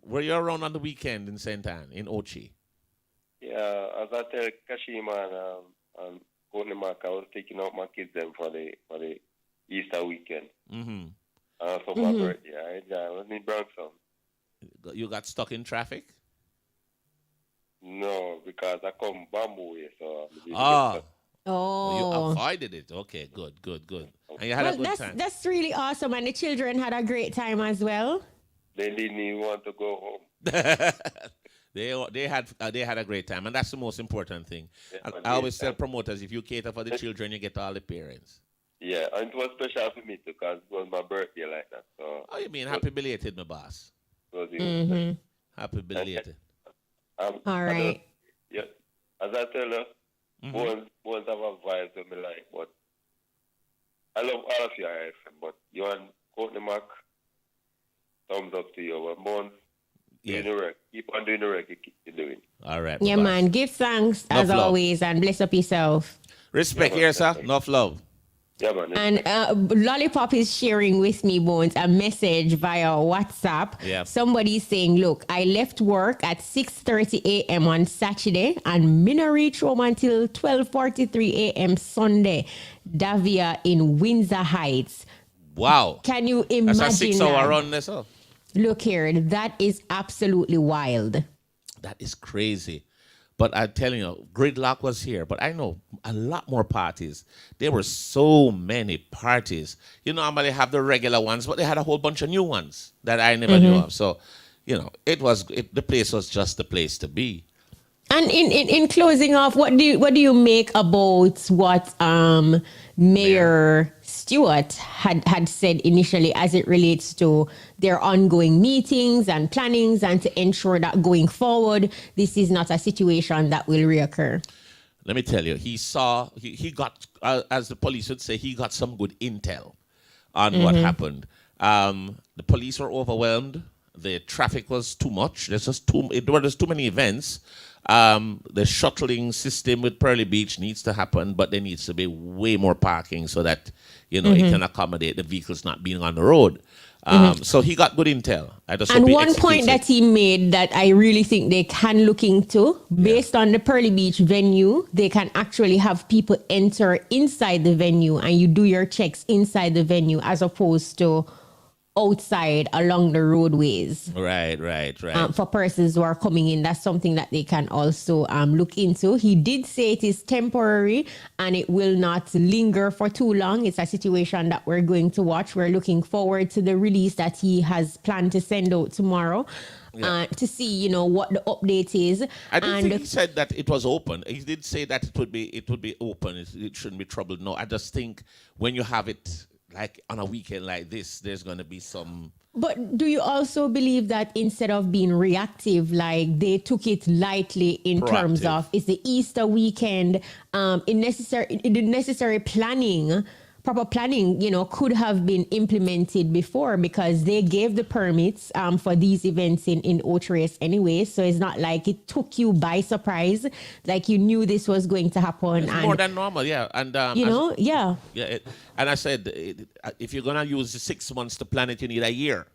Were you around on the weekend in St. Anne, in Ochi? Yeah, as I tell Kashima and Courtney Mark, I was taking out my kids then for the Easter weekend. Mm-hmm. For my birthday. I was in Bronxton. You got stuck in traffic? No, because I come bamboo way, so You avoided it. Okay, good. And you had a good time. That's really awesome. And the children had a great time as well. They didn't even want to go home. They had a great time, and that's the most important thing. Yeah, I always tell promoters, if you cater for the children, you get all the parents. Yeah, and it was special for me too, because it was my birthday like that. So. Oh, you mean happy belated, my boss? Happy belated. All right. Yeah, as I tell her, Bones have a vibe to me like, but I love all of you, IFM, but you and Courtney Mac, thumbs up to you. But Bones, doing the work. Keep on doing the work you keep doing. All right. Yeah, man. Give thanks as love. always and bless up yourself. Respect here, sir. Enough love. Yeah, man. And Lollipop is sharing with me, Bones, a message via WhatsApp. Yeah. Somebody's saying, look, I left work at 6:30 a.m. on Saturday and me no reach home until 12:43 a.m. Sunday. Davia in Windsor Heights. Wow. Can you imagine That's a 6-hour run, this up. Look here, that is absolutely wild. That is crazy. But I'm telling you, gridlock was here. But I know a lot more parties. There were so many parties. You know, they have the regular ones, but they had a whole bunch of new ones that I never knew of. So, you know, the place was just the place to be. And in closing off, what do you make about what Mayor Stewart had said initially as it relates to their ongoing meetings and plannings and to ensure that going forward, this is not a situation that will reoccur? Let me tell you, he got, as the police would say, he got some good intel on what happened. The police were overwhelmed. The traffic was too much. There's too many events. The shuttling system with Pearly Beach needs to happen, but there needs to be way more parking so that, it can accommodate the vehicles not being on the road. So he got good intel. And one point that he made that I really think they can look into, based on the Pearly Beach venue, they can actually have people enter inside the venue and you do your checks inside the venue as opposed to outside along the roadways. Right. For persons who are coming in, that's something that they can also look into. He did say it is temporary and it will not linger for too long. It's a situation that we're going to watch. We're looking forward to the release that he has planned to send out tomorrow. To see, what the update is. I didn't think he said that it was open. He did say that it would be open. It shouldn't be troubled. No, I just think when you have it like on a weekend like this, there's going to be some. But do you also believe that instead of being reactive, like they took it lightly in terms of it's the Easter weekend, necessary planning, proper planning, could have been implemented before because they gave the permits for these events in Ochi anyway. So it's not like it took you by surprise, like you knew this was going to happen. It's more than normal, yeah. And Yeah. And I said, if you're gonna use the 6 months to plan it, you need a year.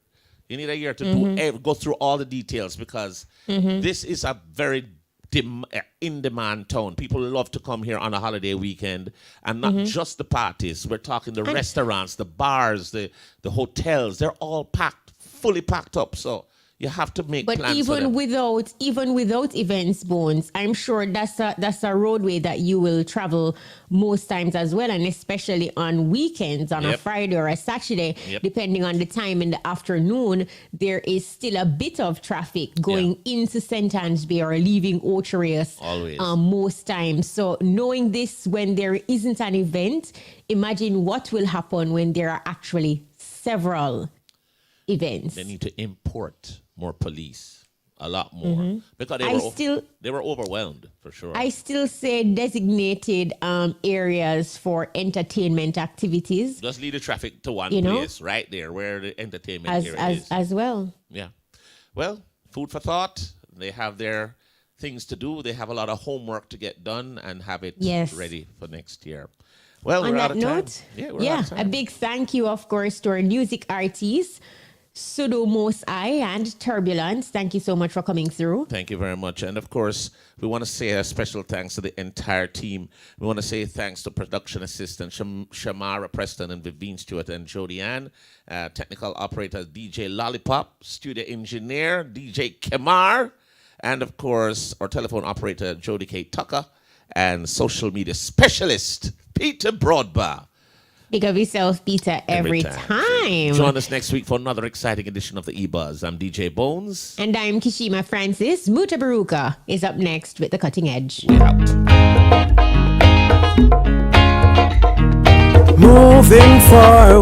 You need a year to go through all the details because this is a very in-demand town. People love to come here on a holiday weekend, and not just the parties. We're talking the restaurants, the bars, the hotels. They're all packed, fully packed up. So you have to make plans for them. Even without events, Bones, I'm sure that's a roadway that you will travel most times as well, and especially on weekends, on a Friday or a Saturday, depending on the time in the afternoon, there is still a bit of traffic going into St. Anne's Bay or leaving Ochi most times. So knowing this when there isn't an event, imagine what will happen when there are actually several events. They need to import more police, a lot more, because they were overwhelmed for sure. I still say designated areas for entertainment activities. Just lead the traffic to one place right there where the entertainment area is. As well. Yeah. Well, food for thought. They have their things to do. They have a lot of homework to get done and have it ready for next year. Well, on we're that out of time. note, We're out of time. a big thank you, of course, to our music artists, Sudo, Mos-I, and Turbulence. Thank you so much for coming through. Thank you very much. And of course, we want to say a special thanks to the entire team. We want to say thanks to production assistant Shamara Preston and Vivine Stewart and Jody Ann, technical operator DJ Lollipop, studio engineer DJ Kemar, and of course, our telephone operator Jody K. Tucker, and social media specialist Peter Broadbar. Big of yourself, Peter, every time. Join us next week for another exciting edition of the EBUZZ. I'm DJ Bones. And I'm Kishima Francis. Muta Baruka is up next with The Cutting Edge. Moving forward.